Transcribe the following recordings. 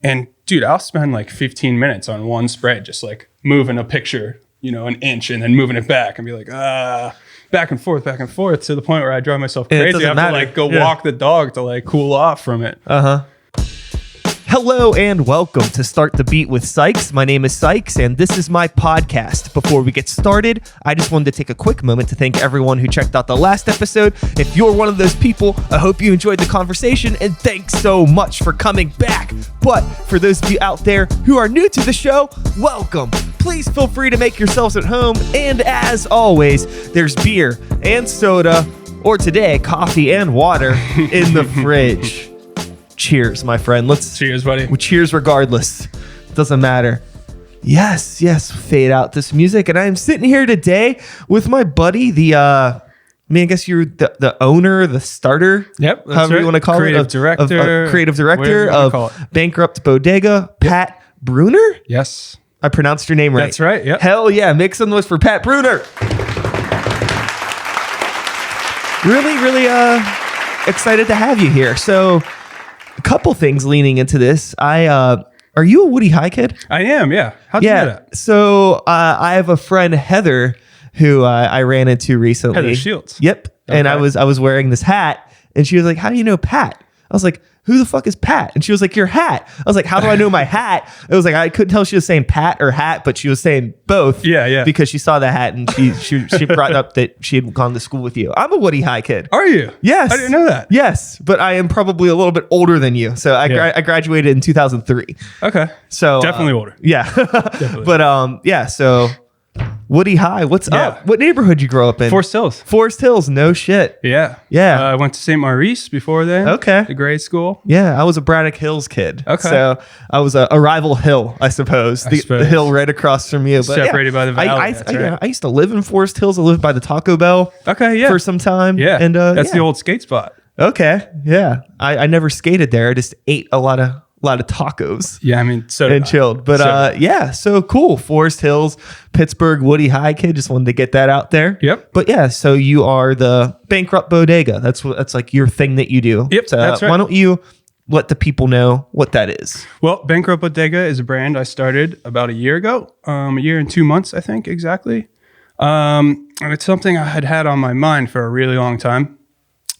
And dude, I'll spend like 15 minutes on one spread, just like moving a picture, an inch and then moving it back and be like, back and forth to the point where I drive myself crazy. I have to like go walk the dog to like cool off from it. Hello and welcome to Start the Beat with Sykes. My name is Sykes and this is my podcast. Before we get started, I just wanted to take a quick moment to thank everyone who checked out the last episode. If you're one of those people, I hope you enjoyed the conversation and thanks so much for coming back. But for those of you out there who are new to the show, welcome. Please feel free to make yourselves at home. And as always, there's beer and soda, or today, coffee and water in the fridge. Cheers, my friend. Cheers, buddy. Cheers regardless. Doesn't matter. Yes, fade out this music. And I'm sitting here today with my buddy, I guess you're the owner, the starter. Yep. However you want to call creative it. Director. Creative director of Bankrupt Bodega, yep. Pat Bruener? Yes. I pronounced your name right. That's right. Yep. Hell yeah. Make some noise for Pat Bruener. Really excited to have you here. So, a couple things leaning into this. Are you a Woody High kid? I am, yeah. How'd you know that? So I have a friend, Heather, who I ran into recently. Heather Shields. Yep. Okay. And I was wearing this hat, and she was like, "How do you know Pat?" I was like, "Who the fuck is Pat?" And she was like, "Your hat." I was like, "How do I know my hat?" It was like I couldn't tell if she was saying Pat or hat, but she was saying both. Yeah. Because she saw the hat and she brought up that she had gone to school with you. I'm a Woody High kid. Are you? Yes. I didn't know that. Yes, but I am probably a little bit older than you. So I graduated in 2003. Okay. So definitely older. Yeah. Definitely. But so Woody High, what's up? What neighborhood you grow up in? Forest Hills. Forest Hills, no shit. Yeah. I went to St. Maurice before then. Okay. The grade school. Yeah, I was a Braddock Hills kid. Okay. So I was a rival hill, I suppose. The hill right across from you. But separated by the valley. I used to live in Forest Hills. I lived by the Taco Bell. Okay, yeah. For some time. Yeah. And that's the old skate spot. Okay. Yeah. I never skated there. I just ate a lot of tacos. Yeah, I mean, so and chilled. But so cool. Forest Hills, Pittsburgh, Woody High kid. Just wanted to get that out there. Yep. But yeah, so you are the Bankrupt Bodega. That's like your thing that you do. Yep. So that's right. Why don't you let the people know what that is? Well, Bankrupt Bodega is a brand I started about a year ago, a year and 2 months, I think exactly. And it's something I had on my mind for a really long time.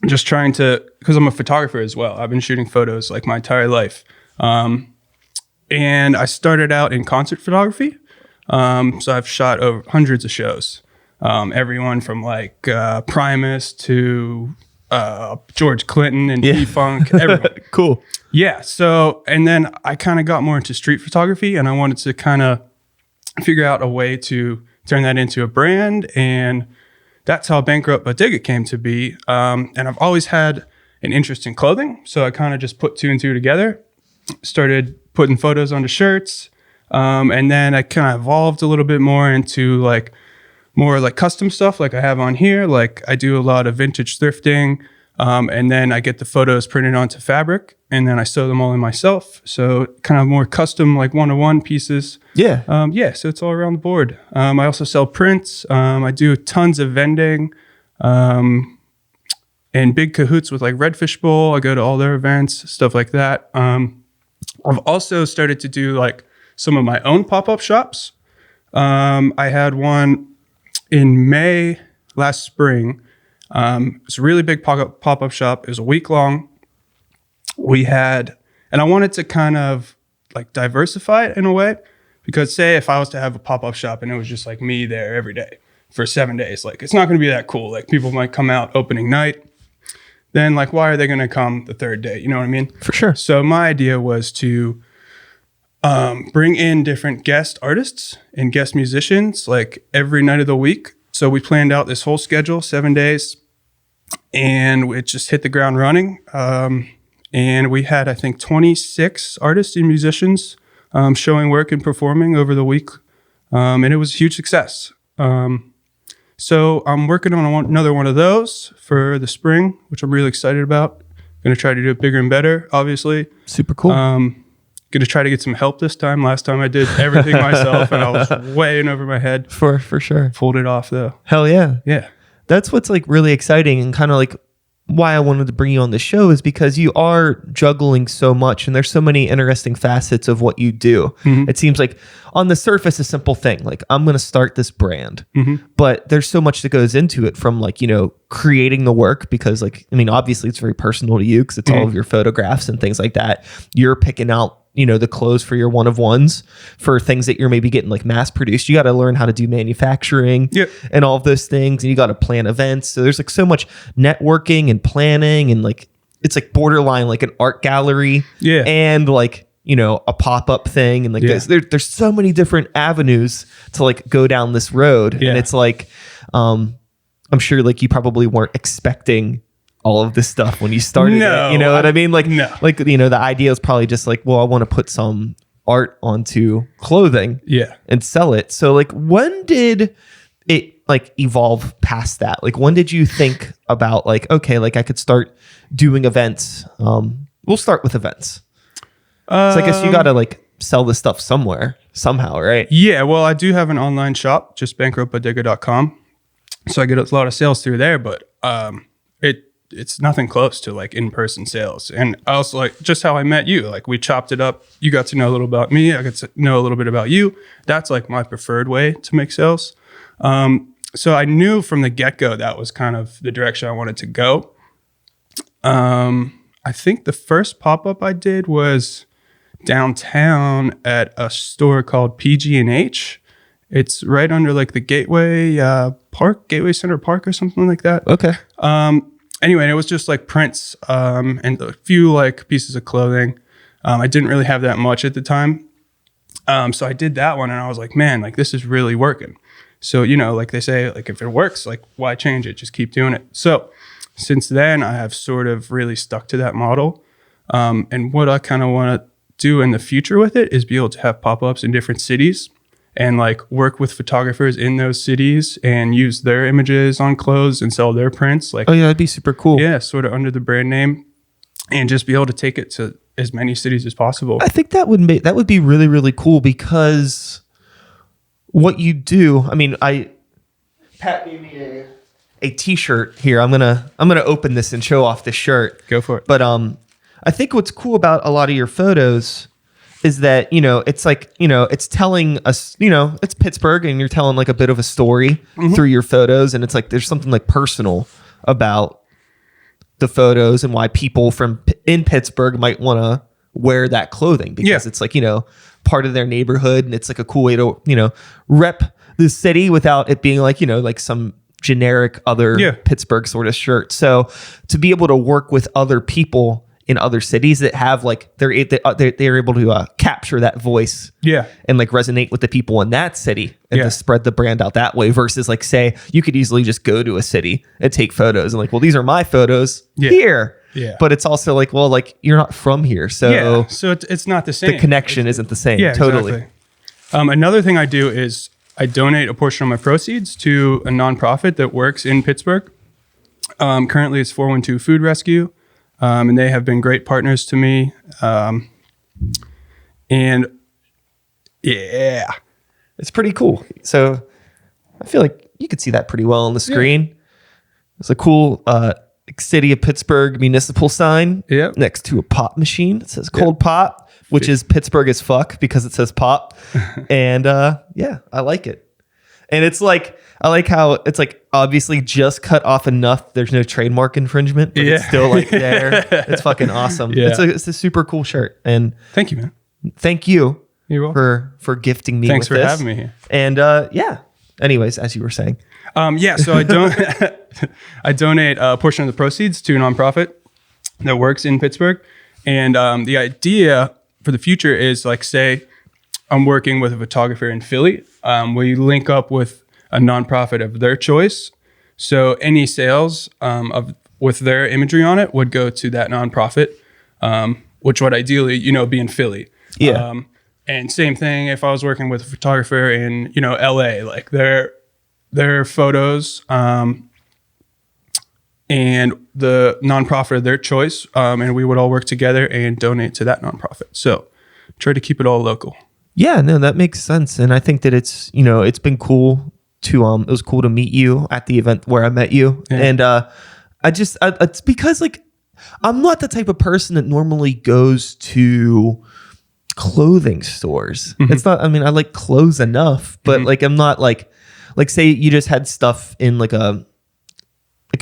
Just trying to, because I'm a photographer as well. I've been shooting photos like my entire life. And I started out in concert photography. So I've shot over hundreds of shows. Everyone from like Primus to George Clinton and P-Funk, everyone. Cool. Yeah. So, and then I kind of got more into street photography and I wanted to kind of figure out a way to turn that into a brand. And that's how Bankrupt Bodega came to be. And I've always had an interest in clothing. So I kind of just put two and two together. Started putting photos onto shirts, and then I kind of evolved a little bit more into like more like custom stuff like I have on here. Like I do a lot of vintage thrifting, and then I get the photos printed onto fabric and then I sew them all in myself. So kind of more custom like one-to-one pieces. Yeah. So it's all around the board. I also sell prints. I do tons of vending. And big cahoots with like Redfish Bowl. I go to all their events, stuff like that. I've also started to do like some of my own pop-up shops. I had one in May last spring. It's a really big pop-up shop. It was a week long. And I wanted to kind of like diversify it in a way, because say if I was to have a pop-up shop and it was just like me there every day for 7 days, like it's not going to be that cool. Like people might come out opening night. Then like, why are they going to come the third day? You know what I mean? For sure. So my idea was to bring in different guest artists and guest musicians like every night of the week. So we planned out this whole schedule, 7 days, and it just hit the ground running. And we had, I think, 26 artists and musicians showing work and performing over the week. And it was a huge success. So I'm working on another one of those for the spring, which I'm really excited about. Going to try to do it bigger and better, obviously. Super cool. Going to try to get some help this time. Last time I did everything myself and I was way in over my head. For sure. Pulled it off though. Hell yeah. Yeah. That's what's like really exciting and kind of like why I wanted to bring you on the show is because you are juggling so much and there's so many interesting facets of what you do. It seems like on the surface, a simple thing, like I'm going to start this brand, but there's so much that goes into it from like, creating the work because like, I mean, obviously it's very personal to you because it's all of your photographs and things like that. You're picking out the clothes for your one-of-ones for things that you're maybe getting like mass produced. You got to learn how to do manufacturing and all of those things. And you got to plan events. So there's like so much networking and planning and like, it's like borderline like an art gallery and like, a pop-up thing. And like there's so many different avenues to like go down this road. And it's like, I'm sure like you probably weren't expecting all of this stuff when you started it. You know what I mean? Like, like, the idea is probably just like, well, I want to put some art onto clothing and sell it. So like, when did it like evolve past that? Like, when did you think about like, okay, like I could start doing events? We'll start with events. So I guess you got to like sell this stuff somehow, right? Yeah. Well, I do have an online shop, just bankruptbodega.com. So I get a lot of sales through there, but, it's nothing close to like in-person sales. And I also like just how I met you, like we chopped it up. You got to know a little about me. I got to know a little bit about you. That's like my preferred way to make sales. So I knew from the get-go, that was kind of the direction I wanted to go. I think the first pop-up I did was downtown at a store called PG&H. It's right under like the Gateway Center Park or something like that. Okay. Anyway, and it was just like prints and a few like pieces of clothing. I didn't really have that much at the time. So I did that one and I was like, man, like this is really working. So, like they say, like if it works, like why change it? Just keep doing it. So since then I have sort of really stuck to that model. And what I kind of want to do in the future with it is be able to have pop-ups in different cities and like work with photographers in those cities and use their images on clothes and sell their prints. Like, oh yeah, that'd be super cool. Yeah, sort of under the brand name and just be able to take it to as many cities as possible. I think that would be really, really cool because what you do, I mean, Pat gave me a t-shirt here. I'm gonna open this and show off this shirt. Go for it. But I think what's cool about a lot of your photos is that, it's like, it's telling us, it's Pittsburgh and you're telling like a bit of a story through your photos. And it's like, there's something like personal about the photos and why people in Pittsburgh might want to wear that clothing because it's like, part of their neighborhood. And it's like a cool way to, rep the city without it being like, like some generic other Pittsburgh sort of shirt. So to be able to work with other people in other cities that have like they're able to capture that voice and like resonate with the people in that city and to spread the brand out that way versus like say you could easily just go to a city and take photos and like, well, these are my photos here. But it's also like, well, like you're not from here. So so it's not the same. The connection isn't the same. Totally. Exactly. Another thing I do is I donate a portion of my proceeds to a nonprofit that works in Pittsburgh. Currently it's 412 Food Rescue. And they have been great partners to me. And it's pretty cool. So I feel like you could see that pretty well on the screen. It's a cool City of Pittsburgh municipal sign next to a pop machine. It says cold pop, which is Pittsburgh as fuck because it says pop. And I like it. And it's like, I like how it's like obviously just cut off enough. There's no trademark infringement, but it's still like there. It's fucking awesome. It's a super cool shirt. And thank you, man. Thank you You're welcome. for gifting me Thanks with for this. having me here. And anyways, as you were saying. So I donate a portion of the proceeds to a nonprofit that works in Pittsburgh. And the idea for the future is like, say, I'm working with a photographer in Philly. We link up with a nonprofit of their choice. So any sales with their imagery on it would go to that nonprofit, which would ideally, be in Philly. And same thing if I was working with a photographer in, LA, like their photos and the nonprofit of their choice. And we would all work together and donate to that nonprofit. So try to keep it all local. Yeah, no, that makes sense. And I think that it's, it's been cool to, it was cool to meet you at the event where I met you. And I It's because like I'm not the type of person that normally goes to clothing stores. Mm-hmm. It's not, I mean, I like clothes enough, but like I'm not like say you just had stuff in like a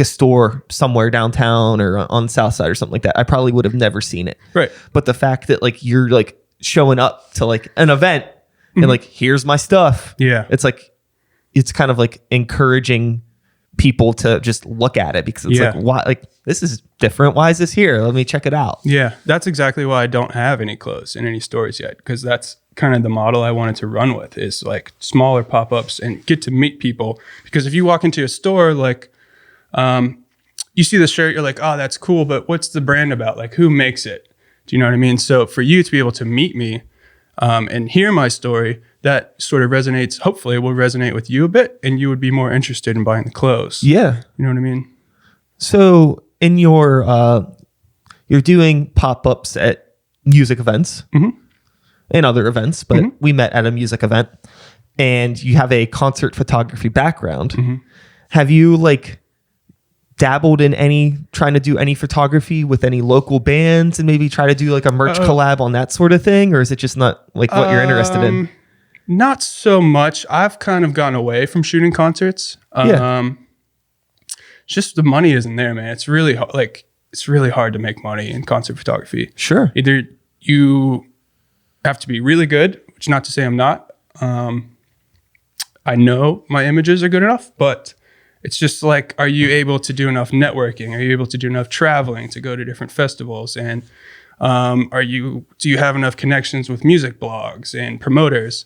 store somewhere downtown or on the south side or something like that. I probably would have never seen it. Right. But the fact that like you're like showing up to like an event and like, here's my stuff. Yeah. It's like, it's kind of like encouraging people to just look at it because it's like, why, like, this is different. Why is this here? Let me check it out. Yeah. That's exactly why I don't have any clothes in any stores yet. Because that's kind of the model I wanted to run with, is like smaller pop-ups and get to meet people. Because if you walk into a store, like, you see the shirt, you're like, oh, that's cool, but what's the brand about? Like, who makes it? Do you know what I mean? So for you to be able to meet me and hear my story, that sort of resonates, hopefully will resonate with you a bit, and you would be more interested in buying the clothes. Yeah. You know what I mean? So in your, you're doing pop-ups at music events and other events, but we met at a music event, and you have a concert photography background. Have you like dabbled in trying to do any photography with any local bands and maybe try to do like a merch collab on that sort of thing? Or is it just not like what you're interested in? Not so much. I've kind of gone away from shooting concerts. Just the money isn't there, man. It's really it's really hard to make money in concert photography. Sure. Either you have to be really good, which not to say I'm not. I know my images are good enough, but it's just like, are you able to do enough networking? Are you able to do enough traveling to go to different festivals? And do you have enough connections with music blogs and promoters?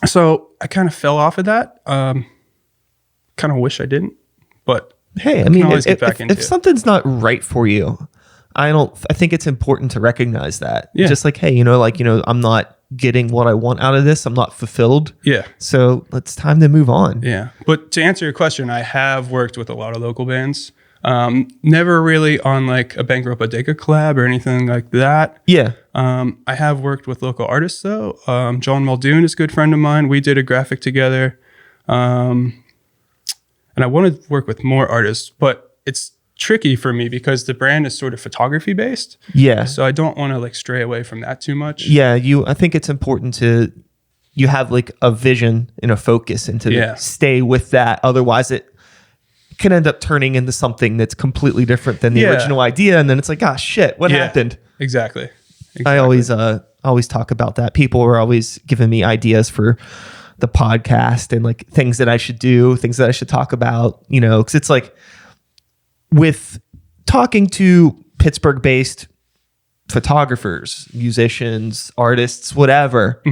So I kind of fell off of that. Kind of wish I didn't, but hey, I mean, if something's not right for you, I think it's important to recognize that. Yeah. Just like, hey, I'm not getting what I want out of this. I'm not fulfilled. Yeah. So it's time to move on. Yeah. But to answer your question, I have worked with a lot of local bands. Never really on like a Bankrupt Bodega collab or anything like that. Yeah. I have worked with local artists though. John Muldoon is a good friend of mine. We did a graphic together. And I want to work with more artists, but it's tricky for me because the brand is sort of photography based. Yeah. So I don't want to like stray away from that too much. Yeah. I think it's important you have like a vision and a focus and to stay with that. Otherwise it can end up turning into something that's completely different than the original idea. And then it's like, oh shit, what happened? Exactly. I always talk about that. People are always giving me ideas for the podcast and like things that I should do, things that I should talk about, because it's like with talking to Pittsburgh-based photographers, musicians, artists, whatever,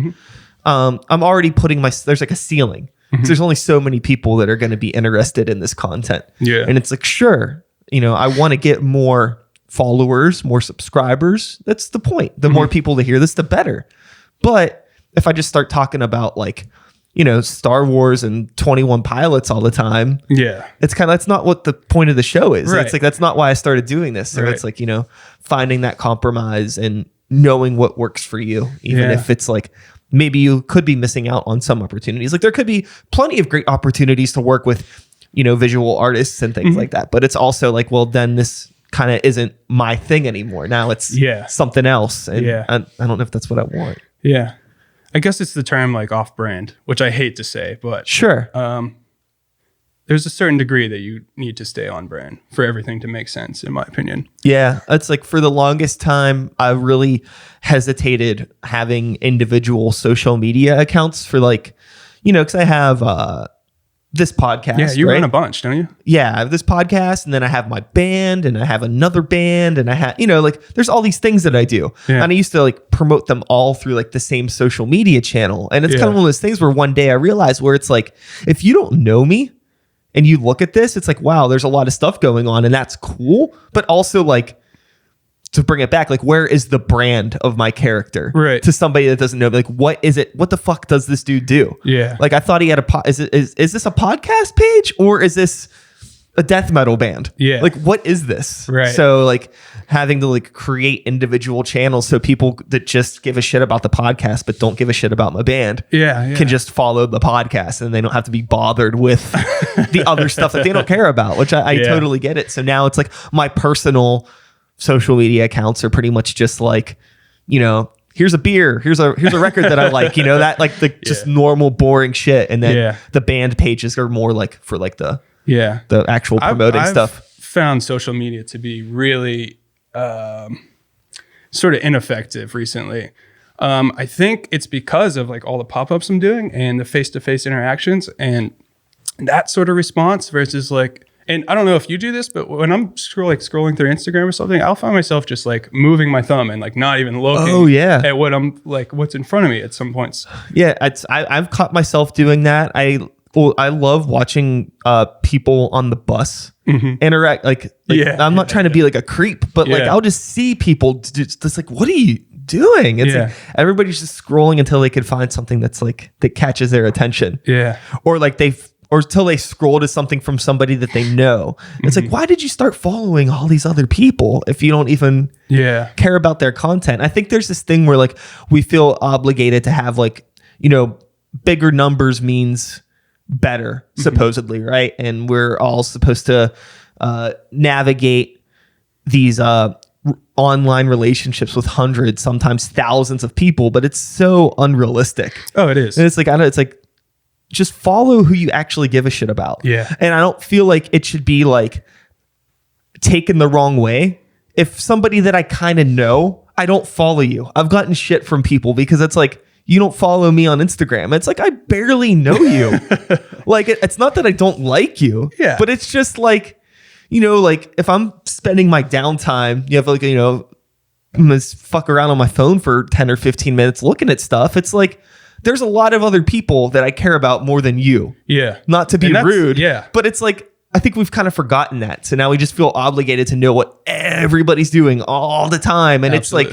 I'm already putting there's like a ceiling. There's only so many people that are going to be interested in this content. Yeah. And it's like, sure, I want to get more followers, more subscribers. That's the point. The more people to hear this, the better. But if I just start talking about like, Star Wars and 21 Pilots all the time. Yeah. That's not what the point of the show is. Right. It's like, that's not why I started doing this. So it's like, finding that compromise and knowing what works for you, even if it's like, maybe you could be missing out on some opportunities. Like there could be plenty of great opportunities to work with, visual artists and things like that. But it's also like, well, then this kind of isn't my thing anymore. Now it's something else. And I don't know if that's what I want. Yeah. I guess it's the term like off-brand, which I hate to say, but sure. There's a certain degree that you need to stay on brand for everything to make sense, in my opinion. Yeah, it's like for the longest time, I really hesitated having individual social media accounts for like, because I have this podcast. Yeah, you run a bunch, don't you? Yeah, I have this podcast, and then I have my band, and I have another band, and I have, like there's all these things that I do. Yeah. And I used to like promote them all through like the same social media channel. And it's kind of one of those things where one day I realized where it's like, if you don't know me and you look at this, it's like, wow, there's a lot of stuff going on, and that's cool. But also like, to bring it back, like where is the brand of my character to somebody that doesn't know? Like, what is it? What the fuck does this dude do? Yeah. Like I thought he had is this a podcast page or is this a death metal band? Yeah. Like what is this? Right. So like having to like create individual channels so people that just give a shit about the podcast but don't give a shit about my band can just follow the podcast, and they don't have to be bothered with the other stuff that they don't care about, which I totally get it. So now it's like my personal social media accounts are pretty much just like, you know, here's a beer, here's a record that I like, you know, that like the just normal boring shit. And then the band pages are more like for like the actual promoting stuff. I've found social media to be really sort of ineffective recently. I think it's because of like all the pop-ups I'm doing and the face-to-face interactions and that sort of response versus like, and I don't know if you do this, but when I'm scrolling through Instagram or something, I'll find myself just like moving my thumb and like not even looking at what I'm like, what's in front of me at some points. Yeah, I've caught myself doing that. I love watching people on the bus interact. Like I'm not trying to be like a creep, but like I'll just see people just like, what are you doing? It's like everybody's just scrolling until they can find something that's like that catches their attention. Yeah, or like or until they scroll to something from somebody that they know. It's like, why did you start following all these other people if you don't even care about their content? I think there's this thing where like we feel obligated to have like, you know, bigger numbers means better, supposedly, right? And we're all supposed to navigate these online relationships with hundreds, sometimes thousands of people, but it's so unrealistic. Oh, it is. And it's like, I know, it's like, just follow who you actually give a shit about. Yeah. And I don't feel like it should be like taken the wrong way. If somebody that I kind of know, I don't follow you. I've gotten shit from people because it's like, you don't follow me on Instagram. It's like, I barely know you. Like, it's not that I don't like you, but it's just like, you know, like if I'm spending my downtime, you have like, you know, I'm gonna fuck around on my phone for 10 or 15 minutes looking at stuff. It's like, there's a lot of other people that I care about more than you. Yeah. Not to be rude. Yeah. But it's like, I think we've kind of forgotten that. So now we just feel obligated to know what everybody's doing all the time. And it's like,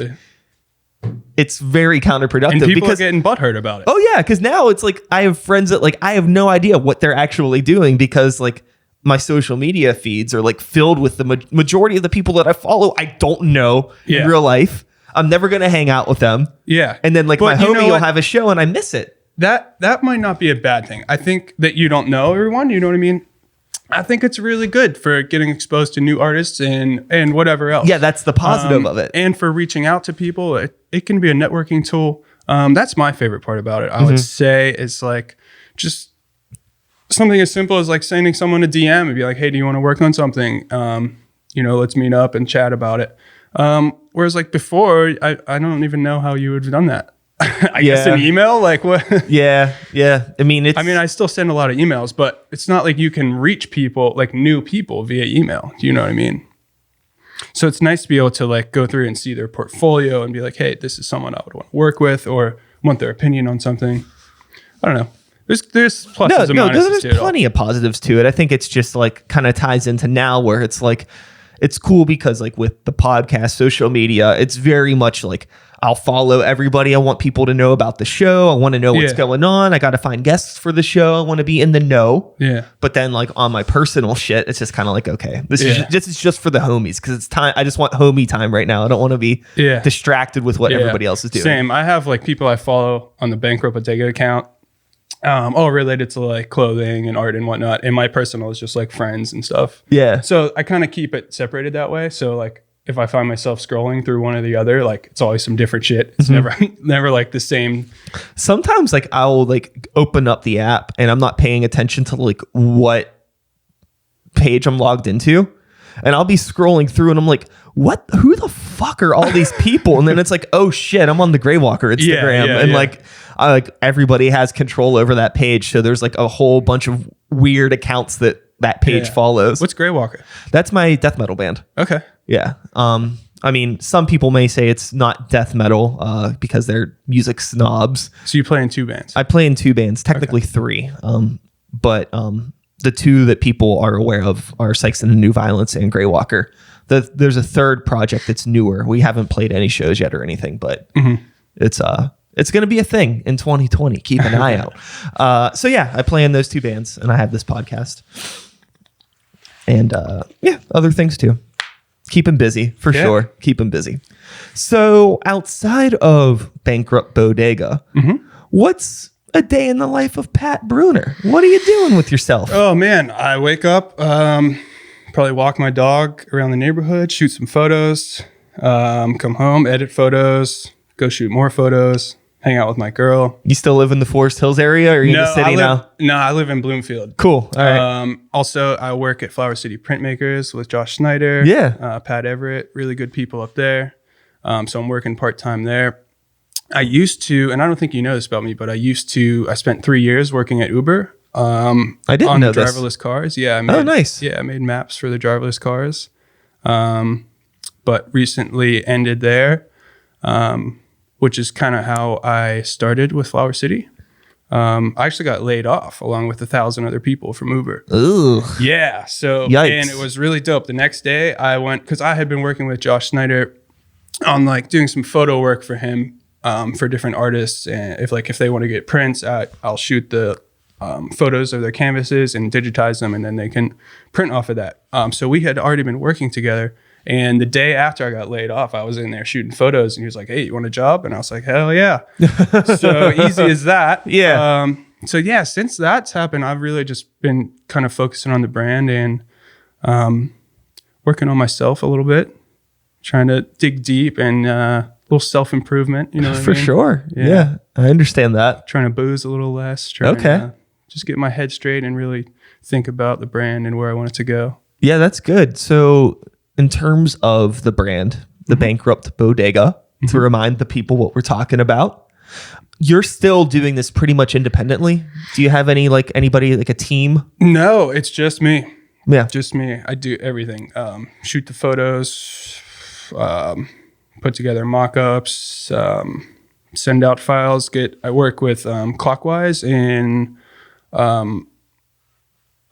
it's very counterproductive. And people are getting butthurt about it. Oh yeah. Cause now it's like, I have friends that like, I have no idea what they're actually doing because like my social media feeds are like filled with the majority of the people that I follow. I don't know in real life. I'm never going to hang out with them. Yeah. And then like my homie will have a show and I miss it. That might not be a bad thing. I think that you don't know everyone. You know what I mean? I think it's really good for getting exposed to new artists and whatever else. Yeah, that's the positive of it. And for reaching out to people, it can be a networking tool. That's my favorite part about it. I would say it's like just something as simple as like sending someone a DM and be like, hey, do you want to work on something? You know, let's meet up and chat about it. Whereas like before, I don't even know how you would have done that. I guess an email, like what? Yeah. I mean, I still send a lot of emails, but it's not like you can reach people, like new people via email. Do you know what I mean? So it's nice to be able to like go through and see their portfolio and be like, hey, this is someone I would want to work with or want their opinion on something. I don't know. There's pluses and minuses. There's plenty of positives to it. I think it's just like kind of ties into now where it's like, it's cool because like with the podcast, social media, it's very much like I'll follow everybody. I want people to know about the show. I want to know what's going on. I got to find guests for the show. I want to be in the know. Yeah. But then like on my personal shit, it's just kind of like, okay, this is just for the homies because it's time. I just want homie time right now. I don't want to be distracted with what everybody else is doing. Same. I have like people I follow on the Bankrupt Bodega account. All related to like clothing and art and whatnot. And my personal is just like friends and stuff. Yeah. So I kind of keep it separated that way. So like if I find myself scrolling through one or the other, like it's always some different shit. It's never like the same. Sometimes like I'll like open up the app and I'm not paying attention to like what page I'm logged into. And I'll be scrolling through and I'm like, who the fuck are all these people? And then it's like, oh shit, I'm on the Grey Walker Instagram. Like everybody has control over that page. So there's like a whole bunch of weird accounts that page follows. What's Grey Walker? That's my death metal band. Okay. Yeah. I mean, some people may say it's not death metal because they're music snobs. So you play in two bands? I play in two bands, technically three. But the two that people are aware of are Sykes and the New Violence and Grey Walker. There's a third project that's newer. We haven't played any shows yet or anything, but it's going to be a thing in 2020. Keep an eye out. So yeah, I play in those two bands and I have this podcast and other things too. Keep him busy for Yeah. sure. Keep him busy. So outside of Bankrupt Bodega, what's a day in the life of Pat Bruener? What are you doing with yourself? Oh man, I wake up, probably walk my dog around the neighborhood, shoot some photos, come home, edit photos, go shoot more photos, hang out with my girl. You still live in the Forest Hills area, or are you in the city now? No, I live in Bloomfield. Cool. All right. Also, I work at Flower City Printmakers with Josh Snyder. Yeah. Pat Everett, really good people up there. So I'm working part-time there. I used to, and I don't think you know this about me, but I spent 3 years working at Uber. I didn't on know the this. driverless cars. Yeah. Nice. Yeah, I made maps for the driverless cars. But recently ended there, which is kind of how I started with Flower City. I actually got laid off along with 1,000 other people from Uber. Ooh. Yeah. So, Yikes. and it was really dope. The next day I went, because I had been working with Josh Snyder on like doing some photo work for him, for different artists. And if they want to get prints, I'll shoot the photos of their canvases and digitize them, and then they can print off of that. So we had already been working together. And the day after I got laid off, I was in there shooting photos, and he was like, "Hey, you want a job?" And I was like, "Hell yeah!" So easy as that. Yeah. So yeah, since that's happened, I've really just been kind of focusing on the brand and working on myself a little bit, trying to dig deep and a little self-improvement. You know, what I For mean? sure. Yeah. I understand that. Trying to booze a little less. Trying Okay. to just get my head straight and really think about the brand and where I want it to go. Yeah, that's good. So in terms of the brand, the Bankrupt Bodega, to remind the people what we're talking about, you're still doing this pretty much independently. Do you have anybody, like a team? No, it's just me. Yeah. Just me. I do everything. Shoot the photos, put together mock-ups, send out files. I work with Clockwise in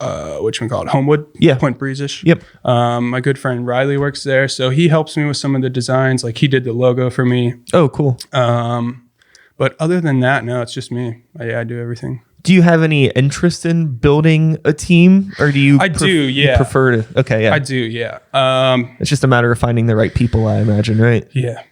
whatchamacallit, Homewood, Yeah. Point Breeze-ish. Yep. My good friend Riley works there, so he helps me with some of the designs. Like he did the logo for me. Oh, cool. But other than that, no, it's just me. I do everything. Do you have any interest in building a team, or do you? I do, you yeah. prefer to? Okay, yeah. I do, yeah. It's just a matter of finding the right people, I imagine, right? Yeah.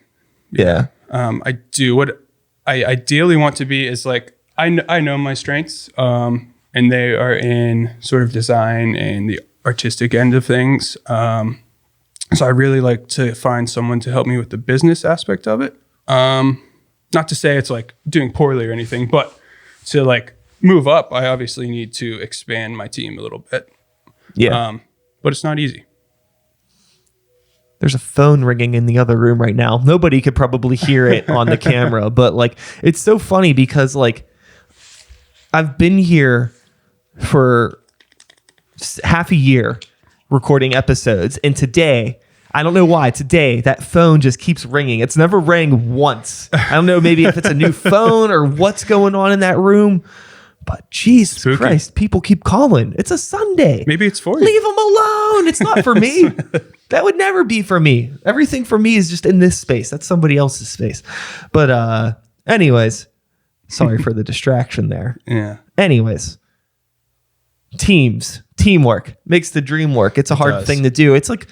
Yeah. I do. What I ideally want to be is like, I know my strengths, and they are in sort of design and the artistic end of things. So I really like to find someone to help me with the business aspect of it. Not to say it's like doing poorly or anything, but to like move up, I obviously need to expand my team a little bit. Yeah. But it's not easy. There's a phone ringing in the other room right now. Nobody could probably hear it on the camera, but like, it's so funny because like I've been here for half a year recording episodes, and today, I don't know why, today that phone just keeps ringing. It's never rang once. I don't know, maybe if it's a new phone or what's going on in that room, but Jesus Spooky. Christ, people keep calling. It's a Sunday. Maybe it's for you. Leave them alone. It's not for me. That would never be for me. Everything for me is just in this space. That's somebody else's space. But anyways, sorry for the distraction there. Yeah. Anyways, teamwork makes the dream work. It's a hard does. thing to do. It's like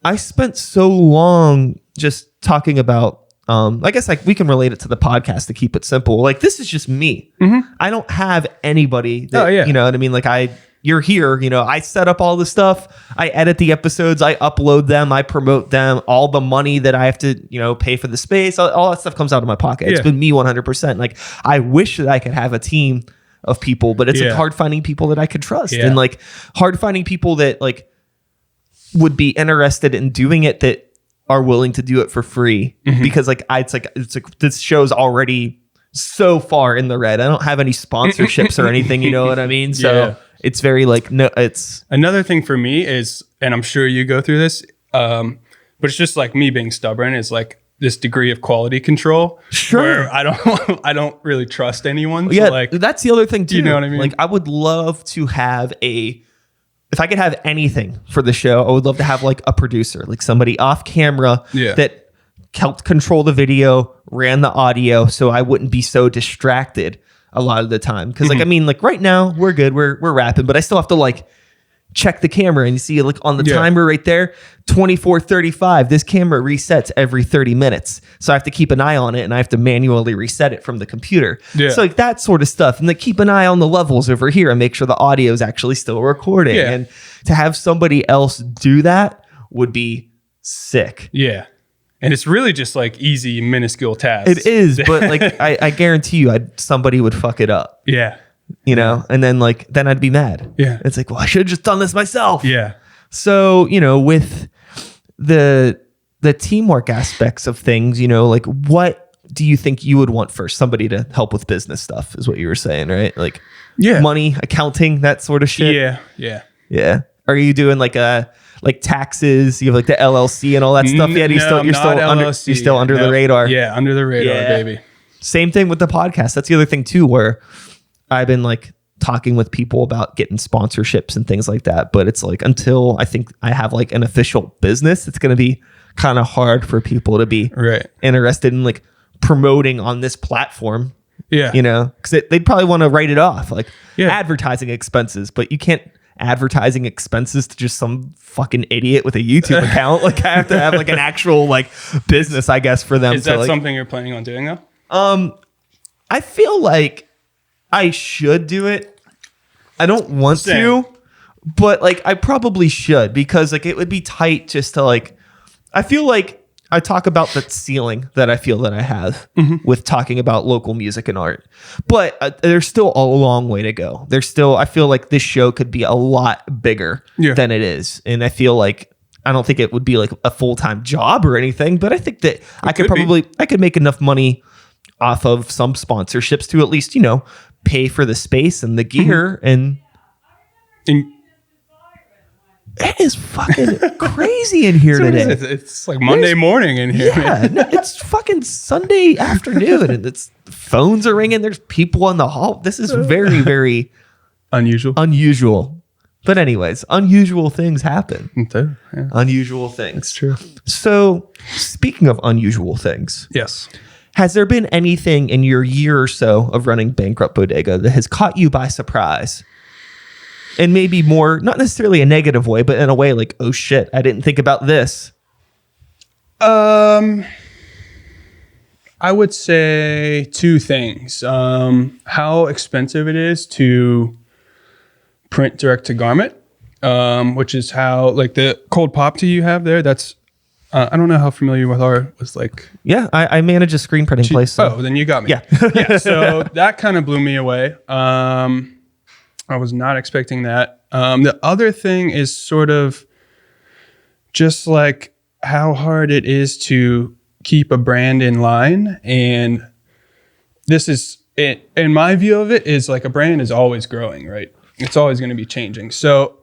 I spent so long just talking about I guess like we can relate it to the podcast to keep it simple. Like this is just me. I don't have anybody that, you know what I mean? Like you're here, you know, I set up all the stuff. I edit the episodes. I upload them. I promote them. All the money that I have to, you know, pay for the space, all that stuff comes out of my pocket. It's been me 100%. Like I wish that I could have a team of people, but it's like hard finding people that I could trust and like hard finding people that like would be interested in doing it, that are willing to do it for free, because like it's like this show's already so far in the red. I don't have any sponsorships or anything, you know what I mean? So it's very like, no, it's another thing for me is, and I'm sure you go through this, but it's just like me being stubborn, is like this degree of quality control. Sure. Where I don't really trust anyone. yeah, So like, that's the other thing too. you know what I mean? Like I would love to have if I could have anything for the show, I would love to have like a producer, like somebody off camera that helped control the video, ran the audio, so I wouldn't be so distracted a lot of the time. Because like, I mean, like right now we're good, we're rapping, but I still have to like check the camera and you see like on the timer right there, 24:35. This camera resets every 30 minutes. So I have to keep an eye on it and I have to manually reset it from the computer. Yeah. So like that sort of stuff. And then keep an eye on the levels over here and make sure the audio is actually still recording. Yeah. And to have somebody else do that would be sick. Yeah. And it's really just like easy, minuscule tasks. It is, but like I guarantee you somebody would fuck it up. Yeah. You know, and then I'd be mad. Yeah. It's like, well, I should have just done this myself. Yeah. So, you know, with the teamwork aspects of things, you know, like what do you think you would want first? Somebody to help with business stuff is what you were saying, right? Like money, accounting, that sort of shit. Yeah. Yeah. Yeah. Are you doing like taxes? You have like the LLC and all that stuff yet? You're still under the radar. Yeah, under the radar, baby. Same thing with the podcast. That's the other thing too, where I've been like talking with people about getting sponsorships and things like that. But it's like, until I think I have like an official business, it's going to be kind of hard for people to be interested in like promoting on this platform. Yeah. You know, because they'd probably want to write it off like advertising expenses, but you can't advertising expenses to just some fucking idiot with a YouTube account. Like I have to have like an actual like business, I guess, for them. Is that something you're planning on doing though? I feel like I should do it. I don't want to, but like I probably should, because like it would be tight just to like, I feel like I talk about the ceiling that I feel that I have with talking about local music and art, but there's still a long way to go. I feel like this show could be a lot bigger than it is. And I feel like, I don't think it would be like a full-time job or anything, but I think that I could make enough money off of some sponsorships to at least, you know, pay for the space and the gear. And it is fucking crazy in here today. It's like Monday morning in here. Yeah, no, it's fucking Sunday afternoon and phones are ringing. There's people in the hall. This is very, very unusual. But anyways, unusual things happen. Yeah. Unusual things. That's true. So speaking of unusual things. Yes. Has there been anything in your year or so of running Bankrupt Bodega that has caught you by surprise? And maybe more, not necessarily a negative way, but in a way like, oh shit, I didn't think about this. I would say two things. How expensive it is to print direct to garment, which is how like the cold pop tea you have there. That's I don't know how familiar you with like. Yeah, I manage a screen printing place. So. Oh, then you got me. Yeah. Yeah. So that kind of blew me away. I was not expecting that. The other thing is sort of just like how hard it is to keep a brand in line. And this is it. In my view of it is like a brand is always growing, right? It's always going to be changing. So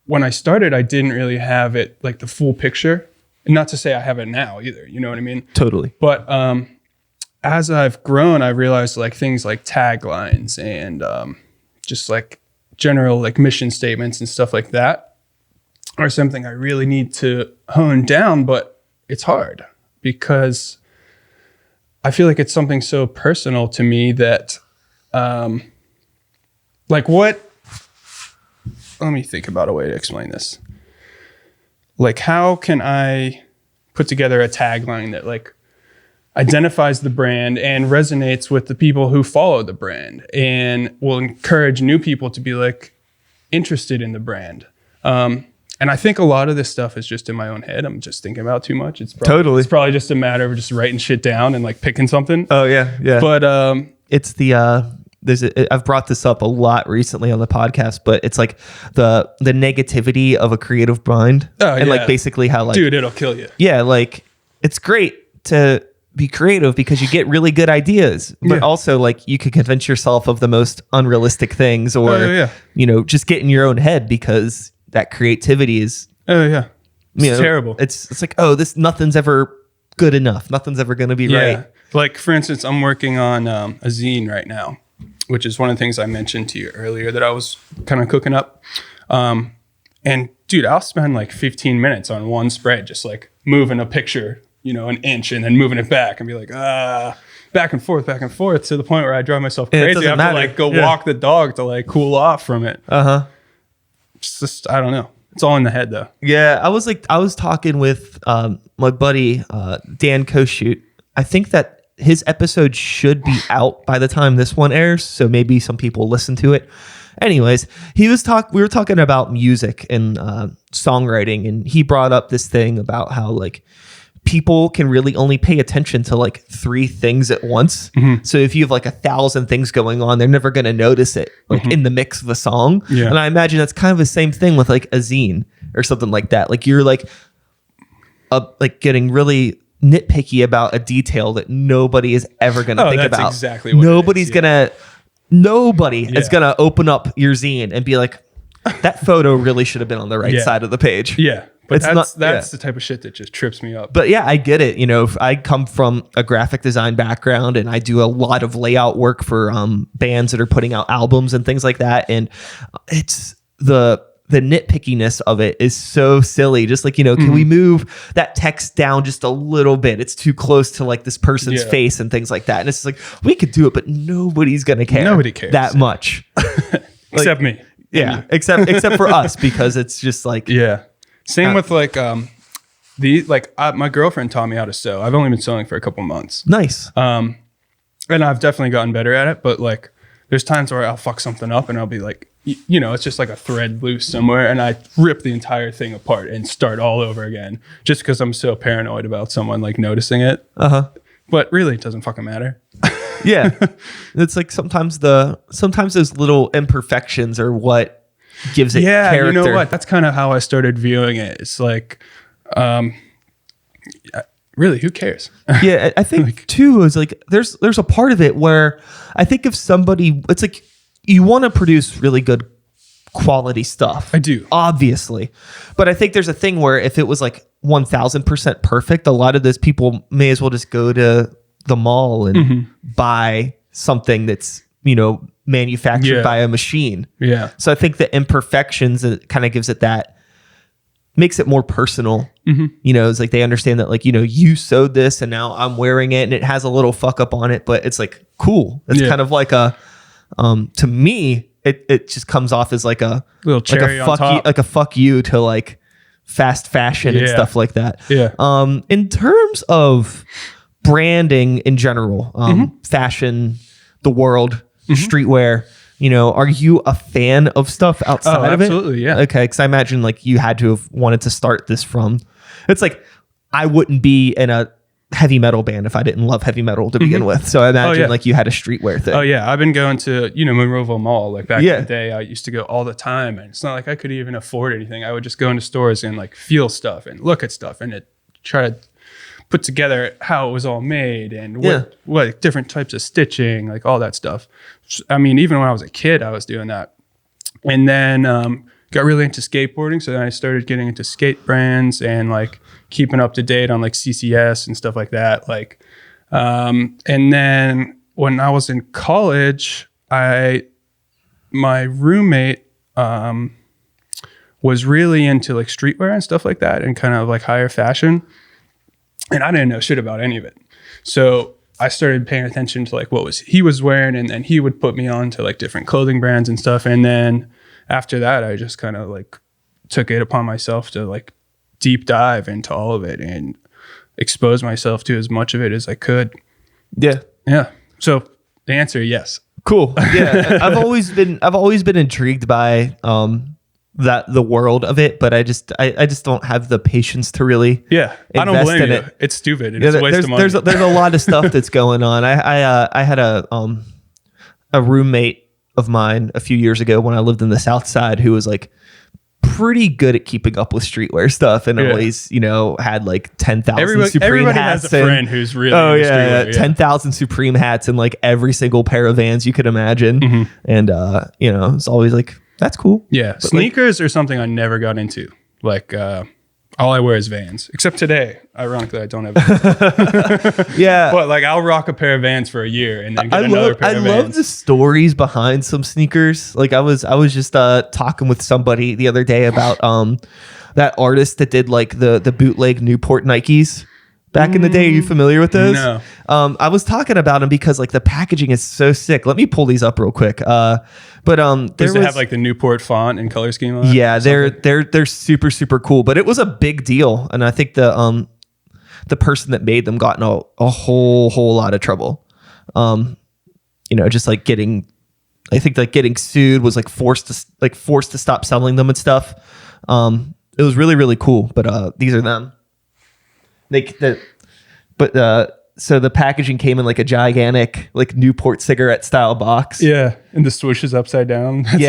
when I started, I didn't really have it like the full picture. And not to say I have it now either. You know what I mean? Totally. But as I've grown, I realized like things like taglines and just like general like mission statements and stuff like that are something I really need to hone down. But it's hard because I feel like it's something so personal to me that like what. Let me think about a way to explain this. Like, how can I put together a tagline that like identifies the brand and resonates with the people who follow the brand and will encourage new people to be like interested in the brand? And I think a lot of this stuff is just in my own head. I'm just thinking about too much. It's probably just a matter of just writing shit down and like picking something. Oh yeah. Yeah. But it's the I've brought this up a lot recently on the podcast, but it's like the negativity of a creative mind. And like basically how like, dude, it'll kill you. Yeah. Like it's great to be creative because you get really good ideas, but also like you could convince yourself of the most unrealistic things or, you know, just get in your own head because that creativity is, it's terrible. It's like, nothing's ever good enough. Nothing's ever going to be right. Like for instance, I'm working on a zine right now, which is one of the things I mentioned to you earlier that I was kind of cooking up. And dude, I'll spend like 15 minutes on one spread, just like moving a picture, you know, an inch and then moving it back and be like, back and forth to the point where I drive myself crazy. I have to like go walk the dog to like cool off from it. It's just, I don't know. It's all in the head though. Yeah, I was talking with my buddy Dan Koshoot. I think that his episode should be out by the time this one airs, so maybe some people listen to it. Anyways, we were talking about music and songwriting, and he brought up this thing about how like people can really only pay attention to like 3 things at once. So if you have like 1,000 things going on, they're never going to notice it like in the mix of a song. Yeah. And I imagine that's kind of the same thing with like a zine or something like that. Like you're like getting really nitpicky about a detail that nobody is ever going to think that's about. Exactly what Nobody's it is, yeah. Nobody is going to open up your zine and be like, that photo really should have been on the right side of the page. Yeah. But It's that's the type of shit that just trips me up. But yeah, I get it. You know, I come from a graphic design background and I do a lot of layout work for bands that are putting out albums and things like that. And it's the nitpickiness of it is so silly. Just like, you know, can we move that text down just a little bit? It's too close to like this person's face and things like that. And it's like, we could do it, but nobody's going to care. Nobody cares that much. Except me. Yeah. Except for us, because it's just like, yeah. Same with like my girlfriend taught me how to sew. I've only been sewing for a couple months. nice. And I've definitely gotten better at it, but like there's times where I'll fuck something up and I'll be like, you know, it's just like a thread loose somewhere and I rip the entire thing apart and start all over again just because I'm so paranoid about someone like noticing it. But really it doesn't fucking matter. Yeah. It's like sometimes those little imperfections are what gives it character. You know what? That's kind of how I started viewing it. It's like, really, who cares? Yeah, I think too is like there's a part of it where I think if somebody, it's like you want to produce really good quality stuff. I do, obviously, but I think there's a thing where if it was like 1,000% perfect, a lot of those people may as well just go to the mall and buy something that's, you know, manufactured by a machine. Yeah. So I think the imperfections, it kind of gives it that, makes it more personal. You know, it's like they understand that like, you know, you sewed this and now I'm wearing it and it has a little fuck up on it, but it's like cool. It's kind of like a, to me, it just comes off as like a little cherry like a fuck on top. you, like a fuck you to like fast fashion and stuff like that. Yeah. In terms of branding in general, fashion, the world, streetwear, you know, are you a fan of stuff outside of it? Absolutely, yeah. Okay, because I imagine like you had to have wanted to start this from. It's like I wouldn't be in a heavy metal band if I didn't love heavy metal to begin with. So I imagine like you had a streetwear thing. Oh yeah, I've been going to, you know, Monroeville Mall. Like back in the day, I used to go all the time, and it's not like I could even afford anything. I would just go into stores and like feel stuff and look at stuff and try to put together how it was all made and what different types of stitching, like all that stuff. I mean, even when I was a kid, I was doing that. And then got really into skateboarding. So then I started getting into skate brands and like keeping up to date on like CCS and stuff like that. Like, and then when I was in college, my roommate was really into like streetwear and stuff like that and kind of like higher fashion. And I didn't know shit about any of it. So I started paying attention to like what he was wearing, and then he would put me on to like different clothing brands and stuff. And then after that, I just kind of like took it upon myself to like deep dive into all of it and expose myself to as much of it as I could. Yeah. Yeah. So the answer, yes. Cool. Yeah. I've always been intrigued by the world of it, but I just don't have the patience to really I don't blame you. it. It's stupid. It's a waste of money. There's a lot of stuff that's going on. I had a roommate of mine a few years ago when I lived in the South Side who was like pretty good at keeping up with streetwear stuff and always, you know, had like 10,000 Supreme everybody hats. Has a friend who's really into streetwear. 10,000 Supreme hats and like every single pair of Vans you could imagine. And you know, it's always like, that's cool. Yeah. But sneakers are something I never got into. Like, all I wear is Vans. Except today. Ironically, I don't have Vans. Yeah. But like, I'll rock a pair of Vans for a year and then get another pair of Vans. I love the stories behind some sneakers. Like I was just talking with somebody the other day about that artist that did like the bootleg Newport Nikes. back in the day. Are you familiar with those? No. I was talking about them because like the packaging is so sick. Let me pull these up real quick. Does it have like the Newport font and color scheme on it? Yeah, they're super, super cool. But it was a big deal, and I think the person that made them got in a whole lot of trouble. Just like getting sued, was like forced to stop selling them and stuff. It was really, really cool. But these are them. So the packaging came in like a gigantic like Newport cigarette style box. Yeah, and the swoosh is upside down. That's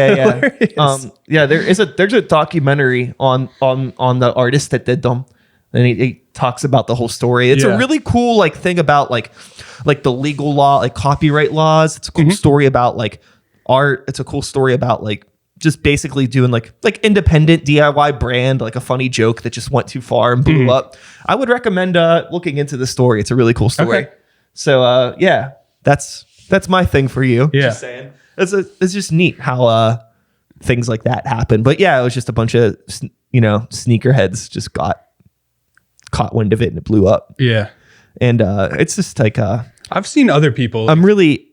hilarious. There's a documentary on the artist that did them, and he talks about the whole story. It's a really cool like thing about like the legal law, like copyright laws. It's a cool story about like art. It's a cool story about like just basically doing like independent DIY brand, like a funny joke that just went too far and blew up. I would recommend looking into the story. It's a really cool story. Okay. So that's my thing for you. Yeah. Just saying. It's just neat how things like that happen. But yeah, it was just a bunch of sneakerheads just got caught wind of it and it blew up. Yeah. And it's just like I've seen other people. I'm really.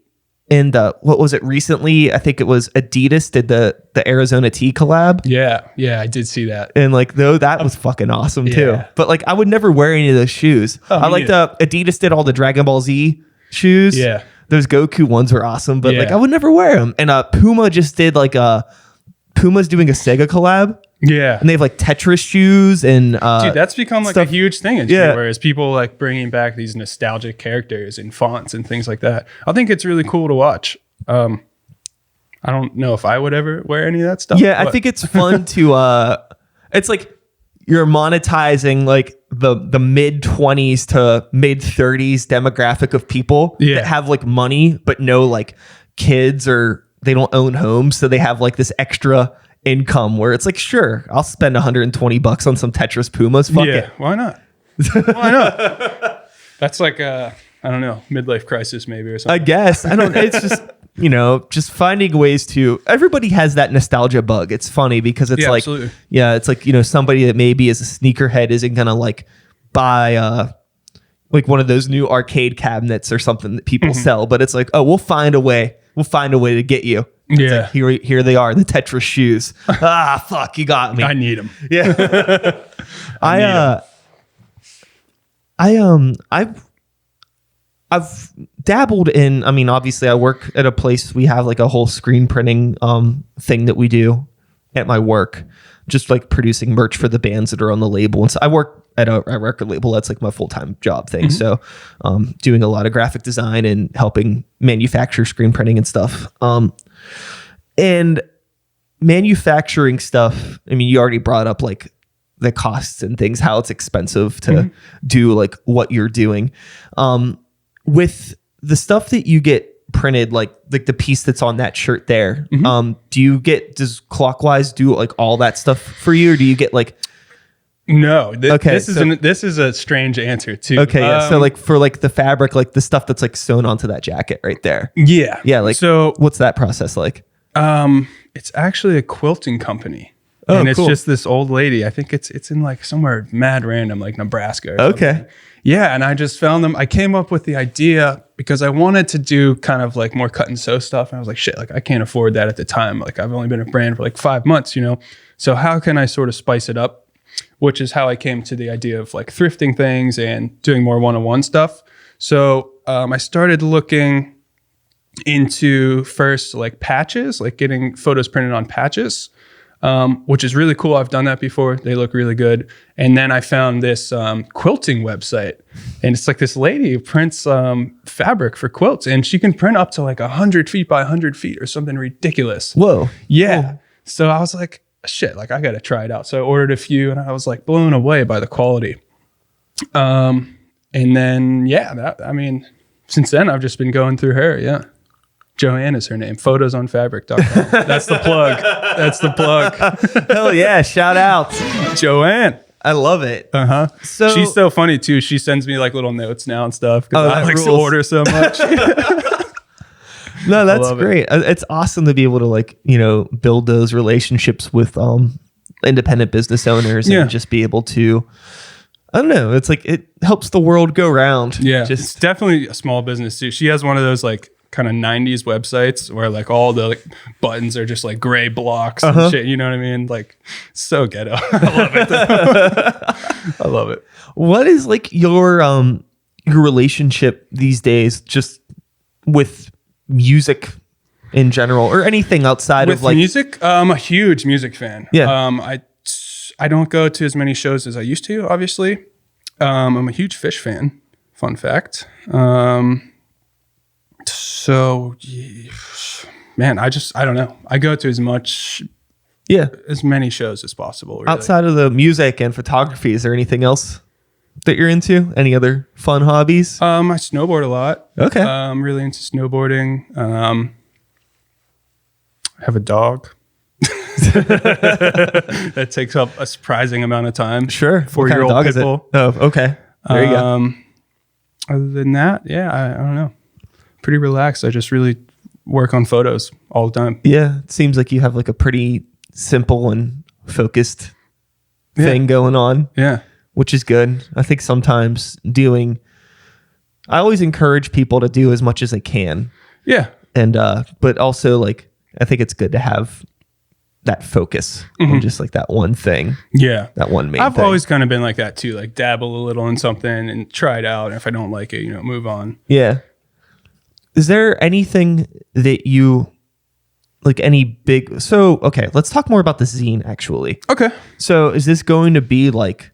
And what was it recently? I think it was Adidas did the Arizona Tea collab. Yeah, I did see that. And like, though, that was fucking awesome too. But like, I would never wear any of those shoes. I like Adidas did all the Dragon Ball Z shoes. Yeah. Those Goku ones were awesome, but like, I would never wear them. And Puma just did like Puma's doing a Sega collab. Yeah. And they have like Tetris shoes and dude, that's become like stuff. a huge thing in streetwear is people like bringing back these nostalgic characters and fonts and things like that. I think it's really cool to watch. I don't know if I would ever wear any of that stuff. Yeah, I think it's fun to it's like you're monetizing like the mid 20s to mid 30s demographic of people that have like money but no like kids or they don't own homes, so they have like this extra income where it's like, sure, I'll spend $120 on some Tetris Pumas. Fuck it. Why not? Why not? That's like I don't know, midlife crisis maybe or something. I guess. I don't. It's just just finding ways to. Everybody has that nostalgia bug. It's funny because it's like, absolutely. It's like somebody that maybe is a sneakerhead isn't gonna like buy like one of those new arcade cabinets or something that people sell, but it's like, oh, we'll find a way. We'll find a way to get you. Yeah. Like, here they are, the Tetris shoes. Fuck, you got me. I need them. Yeah. I've dabbled in, I mean, obviously I work at a place, we have like a whole screen printing thing that we do at my work, just like producing merch for the bands that are on the label. And so I work at a record label. That's like my full-time job thing. So doing a lot of graphic design and helping manufacture screen printing and stuff. And manufacturing stuff, I mean, you already brought up like the costs and things, how it's expensive to do like what you're doing. With the stuff that you get printed, like the piece that's on that shirt there, does Clockwise do like all that stuff for you, or do you get like... No, this is a strange answer too. Okay, yeah. So like for like the fabric, like the stuff that's like sewn onto that jacket right there. Yeah. Like, so what's that process like? It's actually a quilting company. Oh, and it's cool. just this old lady. I think it's in like somewhere mad random, like Nebraska. Or something. Yeah, and I just found them. I came up with the idea because I wanted to do kind of like more cut and sew stuff. And I was like, shit, like I can't afford that at the time. Like I've only been a brand for like 5 months, So how can I sort of spice it up? Which is how I came to the idea of like thrifting things and doing more one-on-one stuff. So I started looking into first like patches, like getting photos printed on patches, which is really cool. I've done that before. They look really good. And then I found this quilting website, and it's like this lady who prints fabric for quilts, and she can print up to like 100 feet by 100 feet or something ridiculous. Whoa. Yeah. Cool. So I was like, shit, like I got to try it out. So I ordered a few and I was like blown away by the quality. And then, since then I've just been going through her. Yeah. Joanne is her name. Photosonfabric.com. That's the plug. Hell yeah. Shout out. Joanne. I love it. So she's so funny too. She sends me like little notes now and stuff. Cause I like to order so much. No, that's great. It's awesome to be able to like, build those relationships with independent business owners and just be able to, I don't know. It's like it helps the world go round. Yeah, it's definitely a small business too. She has one of those like kind of 90s websites where like all the like, buttons are just like gray blocks and shit. You know what I mean? Like so ghetto. I love it. I love it. What is like your relationship these days, just with music in general, or anything outside with of like music? I'm a huge music fan. Yeah. I don't go to as many shows as I used to, obviously. I'm a huge Fish fan. Fun fact. So, man, I don't know. I go to as many shows as possible. Really. Outside of the music and photography, is there anything else that you're into? Any other fun hobbies? I snowboard a lot. Okay. I'm really into snowboarding. I have a dog. That takes up a surprising amount of time. Sure. 4-year-old dog is it? pitbull. Oh, okay. There you go. Other than that, I don't know. Pretty relaxed. I just really work on photos all the time. Yeah. It seems like you have like a pretty simple and focused thing going on. Yeah. Which is good. I think sometimes I always encourage people to do as much as they can. Yeah. And, but also like, I think it's good to have that focus on just like that one thing. Yeah. That one main I've thing. always kind of been like that too, like dabble a little in something and try it out. And if I don't like it, move on. Yeah. Is there anything that you like okay, let's talk more about the zine actually. Okay. So is this going to be like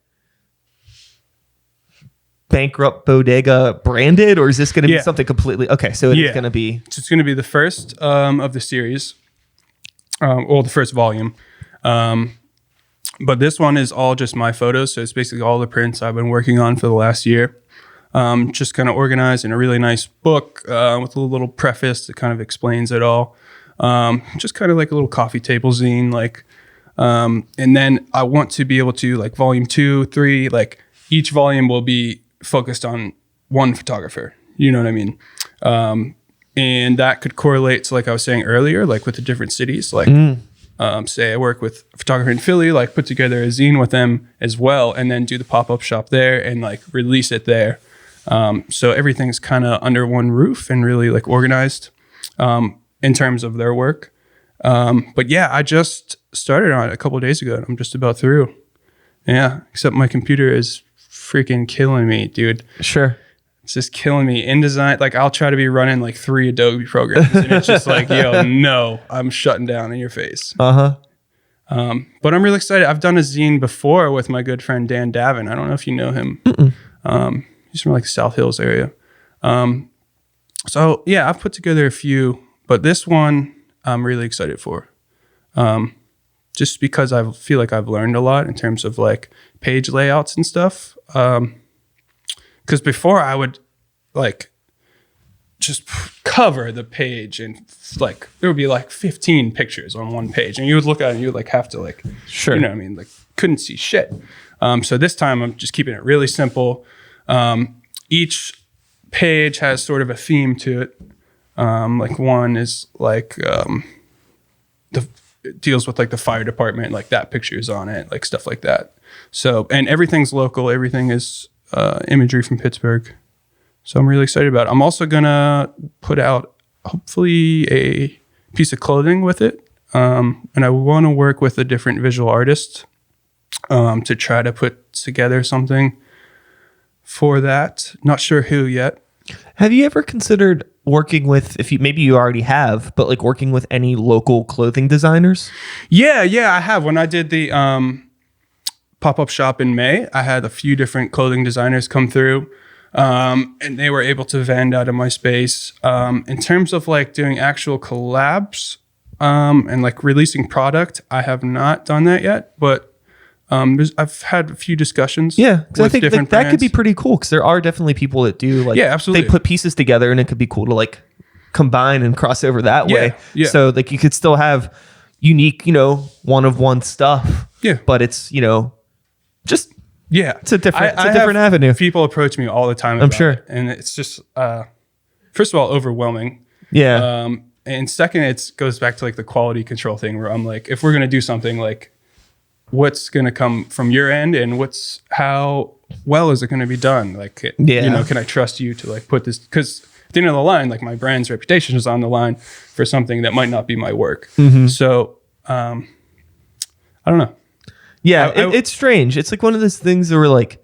Bankrupt Bodega branded, or is this going to be something completely, okay, so it's going to be. So it's going to be the first of the series. The first volume. But this one is all just my photos. So it's basically all the prints I've been working on for the last year. Just kind of organized in a really nice book with a little preface that kind of explains it all. Just kind of like a little coffee table zine. And then I want to be able to, like, volume 2, 3, like each volume will be focused on one photographer. You know what I mean? And that could correlate to, like I was saying earlier, like with the different cities. Like, say I work with a photographer in Philly, like put together a zine with them as well, and then do the pop-up shop there and like release it there. So everything's kind of under one roof and really like organized in terms of their work. But yeah, I just started on it a couple of days ago and I'm just about through. Yeah, except my computer is freaking killing me, dude. Sure. It's just killing me. InDesign, like I'll try to be running like 3 Adobe programs and it's just like, yo, no, I'm shutting down in your face. But I'm really excited. I've done a zine before with my good friend Dan Davin. I don't know if you know him. He's from like the South Hills area. So yeah, I've put together a few, but this one I'm really excited for. Just because I feel like I've learned a lot in terms of like page layouts and stuff. Because before I would like just cover the page and like there would be like 15 pictures on one page and you would look at it and you would like have to like, sure, you know what I mean? Like couldn't see shit. So this time I'm just keeping it really simple. Each page has sort of a theme to it. Like one is like it deals with like the fire department, like that picture is on it, like stuff like that. So, and everything's local. Everything is imagery from Pittsburgh. So I'm really excited about it. I'm also gonna put out hopefully a piece of clothing with it. And I want to work with a different visual artist to try to put together something for that. Not sure who yet. Have you ever considered working with, maybe you already have, but like working with any local clothing designers? Yeah, I have. When I did the pop-up shop in May, I had a few different clothing designers come through and they were able to vend out of my space. In terms of like doing actual collabs and like releasing product, I have not done that yet, but I've had a few discussions. Yeah, because I think like, that could be pretty cool because there are definitely people that do like, yeah, absolutely. They put pieces together and it could be cool to like combine and cross over that way. Yeah. So like you could still have unique, one of one stuff. Yeah. But it's, just it's a different have avenue. People approach me all the time. I'm sure. It, and it's just first of all overwhelming. Yeah. And second, it goes back to like the quality control thing where I'm like, if we're gonna do something, like what's gonna come from your end and how well is it going to be done? Like, can I trust you to like put this? Because at the end of the line, like my brand's reputation is on the line for something that might not be my work. So, I don't know. Yeah, it's strange. It's like one of those things where like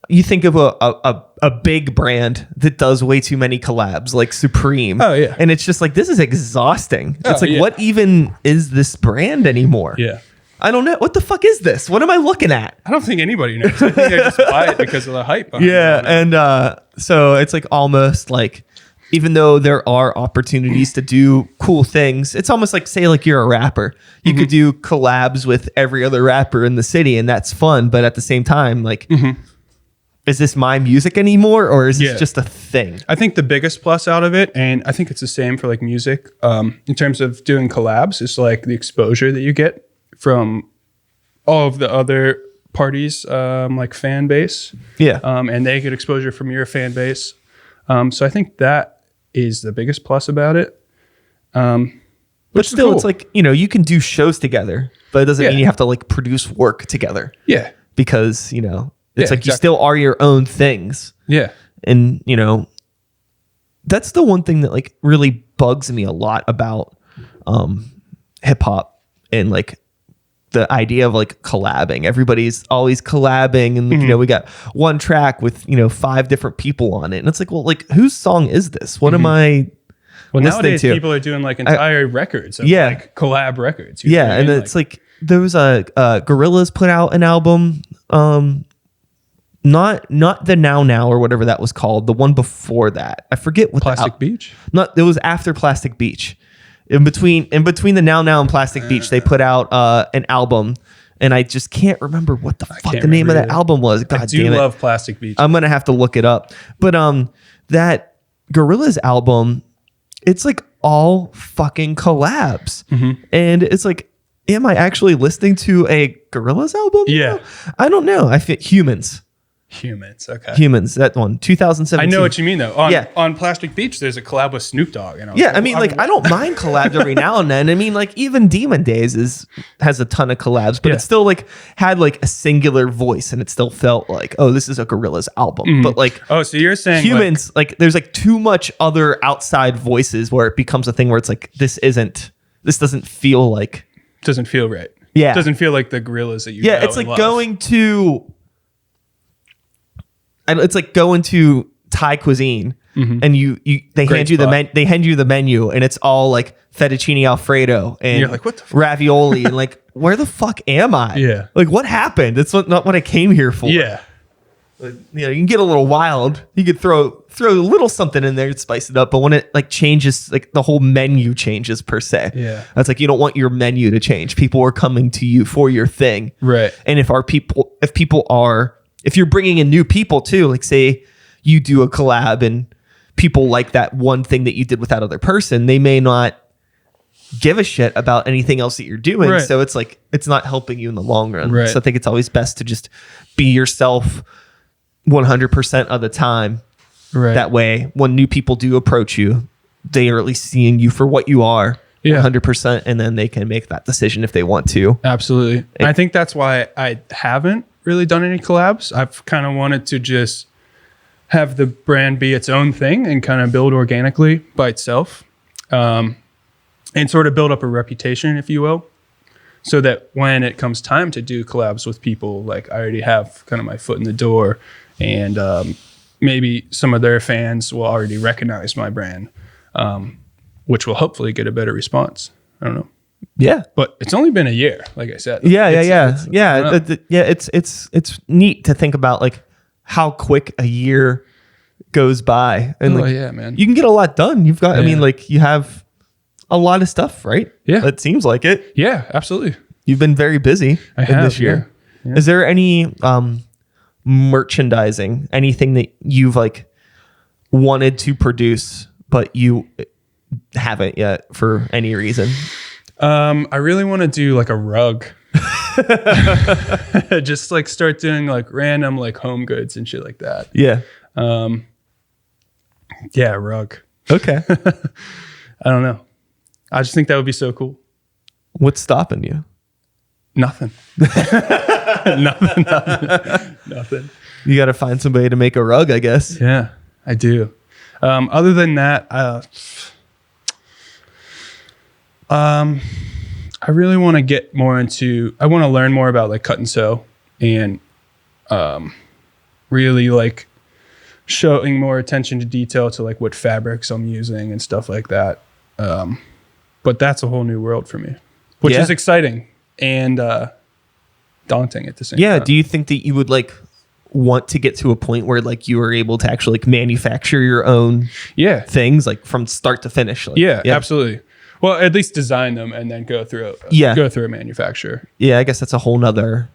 you think of a big brand that does way too many collabs, like Supreme. Oh yeah, and it's just like, this is exhausting. It's like, what even is this brand anymore? Yeah. I don't know. What the fuck is this? What am I looking at? I don't think anybody knows. I think they just buy it because of the hype. Yeah, and so it's like almost like, even though there are opportunities to do cool things, it's almost like, say like you're a rapper. You could do collabs with every other rapper in the city, and that's fun. But at the same time, like, is this my music anymore, or is this just a thing? I think the biggest plus out of it, and I think it's the same for like music, in terms of doing collabs, is like the exposure that you get from all of the other parties, like fan base. Yeah. And they get exposure from your fan base. So I think that is the biggest plus about it. But still, cool. It's like, you can do shows together, but it doesn't mean you have to like produce work together. Yeah. Because, it's like, you still are your own things. Yeah. And, that's the one thing that like really bugs me a lot about hip hop and like the idea of like collabing. Everybody's always collabing, and we got one track with 5 different people on it, and it's like, well, like, whose song is this? What am I nowadays to? People are doing like entire records of like collab records. And it's like there was a Gorillaz put out an album, not the Now or whatever that was called, the one before that, I forget what. Plastic Beach. It was after Plastic Beach. In between the Now and Plastic Beach, they put out an album, and I just can't remember what the fuck the name of that album was. God damn it. I do love Plastic Beach. I'm gonna have to look it up. But that Gorillaz album, it's like all fucking collabs, and it's like, am I actually listening to a Gorillaz album? Yeah, I don't know. I feel Humans, okay. Humans, that one, 2017. I know what you mean, though. On Plastic Beach, there's a collab with Snoop Dogg. And I don't mind collabs every now and then. I mean, like, even Demon Days has a ton of collabs, but it still, like, had, like, a singular voice, and it still felt like, oh, this is a Gorillaz album. But, like... Oh, so you're saying... Humans, like, there's, like, too much other outside voices where it becomes a thing where it's like, this doesn't feel like... Doesn't feel right. Yeah. It doesn't feel like the Gorillaz that you know it's like going to... And it's like going to Thai cuisine, and they hand you the menu, and it's all like fettuccine alfredo and you're like, what the ravioli, and like, where the fuck am I? Yeah, like, what happened? It's not what I came here for. Yeah, you can get a little wild. You could throw a little something in there to spice it up, but when it like changes, like the whole menu changes per se. Yeah, that's like, you don't want your menu to change. People are coming to you for your thing, right? And if you're bringing in new people too, like say you do a collab and people like that one thing that you did with that other person, they may not give a shit about anything else that you're doing. Right. So it's like, it's not helping you in the long run. Right. So I think it's always best to just be yourself 100% of the time. Right. That way, when new people do approach you, they are at least seeing you for what you are. 100%, and then they can make that decision if they want to. Absolutely. And I think that's why I haven't really done any collabs. I've kind of wanted to just have the brand be its own thing and kind of build organically by itself, and sort of build up a reputation, if you will, so that when it comes time to do collabs with people, like I already have kind of my foot in the door, and maybe some of their fans will already recognize my brand, which will hopefully get a better response. I don't know. Yeah, but it's only been a year, like I said. It's neat to think about like how quick a year goes by, and man, you can get a lot done. You've got, I mean, like you have a lot of stuff, right? Yeah, it seems like it. Yeah, absolutely. You've been very busy this year. Yeah. Is there any merchandising, anything that you've like wanted to produce but you haven't yet for any reason? I really want to do like a rug. Just like start doing like random like home goods and shit like that. Yeah. Yeah, a rug. Okay. I don't know. I just think that would be so cool. What's stopping you? Nothing. Nothing. You got to find somebody to make a rug, I guess. Yeah, I do. Other than that, I really want to get more into, I want to learn more about like cut and sew and really like showing more attention to detail to like what fabrics I'm using and stuff like that. But that's a whole new world for me, which is exciting and daunting at the same time. Yeah. Do you think that you would like want to get to a point where like you are able to actually like manufacture your own things like from start to finish? Like, absolutely. Well, at least design them and then go through a manufacturer. Yeah, I guess that's a whole nother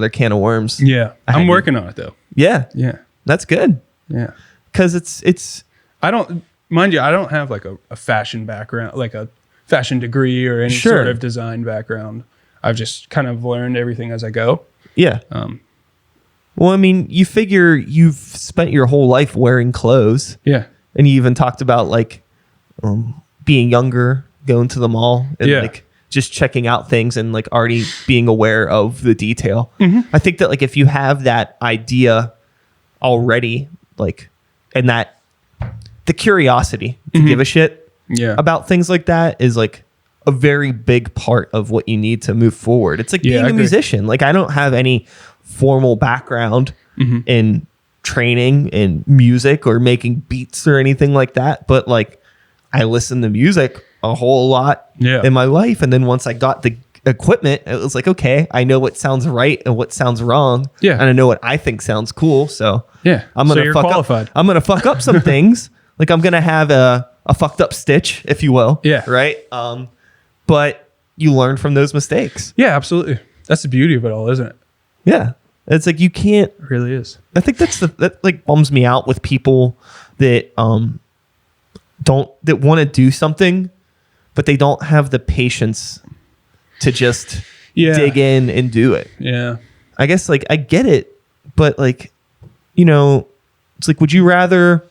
can of worms. Yeah. I'm working on it though. Yeah. Yeah. That's good. Yeah. Cause it's I don't have like a fashion background, like a fashion degree or any sort of design background. I've just kind of learned everything as I go. Yeah. Well, I mean, you figure you've spent your whole life wearing clothes. Yeah. And you even talked about like being younger, going to the mall and like just checking out things and like already being aware of the detail. Mm-hmm. I think that like if you have that idea already, like, and that the curiosity to give a shit about things like that is like a very big part of what you need to move forward. It's like being a musician. Like I don't have any formal background in training in music or making beats or anything like that, but like I listen to music a whole lot in my life, and then once I got the equipment, it was like, okay, I know what sounds right and what sounds wrong, and I know what I think sounds cool. So I'm gonna I'm gonna fuck up some things. Like I'm gonna have a fucked up stitch, if you will. Yeah. Right. But you learn from those mistakes. Yeah, absolutely. That's the beauty of it all, isn't it? Yeah. It's like you can't. It really is. I think that like bums me out with people that that want to do something, but they don't have the patience to just dig in and do it. Yeah. I guess like I get it, but like, you know, it's like, would you rather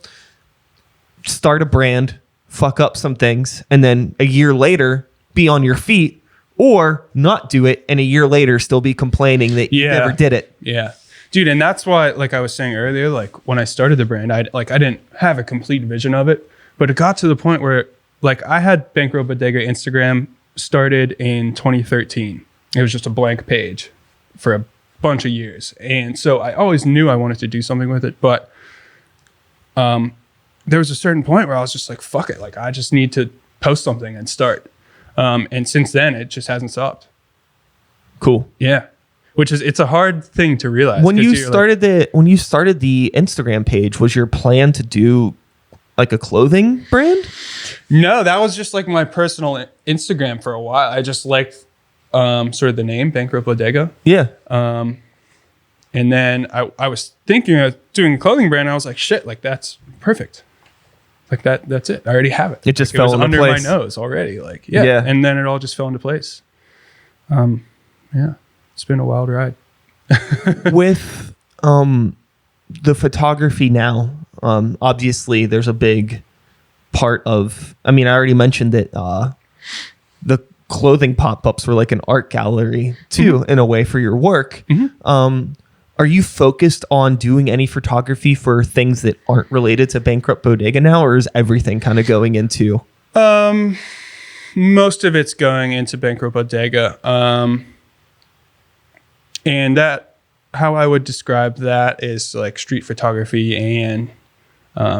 start a brand, fuck up some things, and then a year later be on your feet, or not do it and a year later still be complaining that you never did it? Yeah. Dude, and that's why, like I was saying earlier, like when I started the brand, I didn't have a complete vision of it, but it got to the point where like I had Bankrupt Bodega Instagram started in 2013. It was just a blank page for a bunch of years. And so I always knew I wanted to do something with it, but there was a certain point where I was just like, fuck it. Like I just need to post something and start. And since then it just hasn't stopped. Cool. Yeah. It's a hard thing to realize. When you started the Instagram page, was your plan to do like a clothing brand? No, that was just like my personal Instagram for a while. I just liked sort of the name Bankrupt Bodega. Yeah. And then I was thinking of doing a clothing brand. And I was like, shit, like that's perfect. Like that's it. I already have it. It just like, fell into under place. my nose already. Like, yeah. And then it all just fell into place. Yeah. It's been a wild ride. With the photography now, obviously there's a big part of, I mean, I already mentioned that the clothing pop-ups were like an art gallery too, in a way, for your work. Are you focused on doing any photography for things that aren't related to Bankrupt Bodega now, or is everything kind of going into? Most of it's going into Bankrupt Bodega. And that, how I would describe that is like street photography and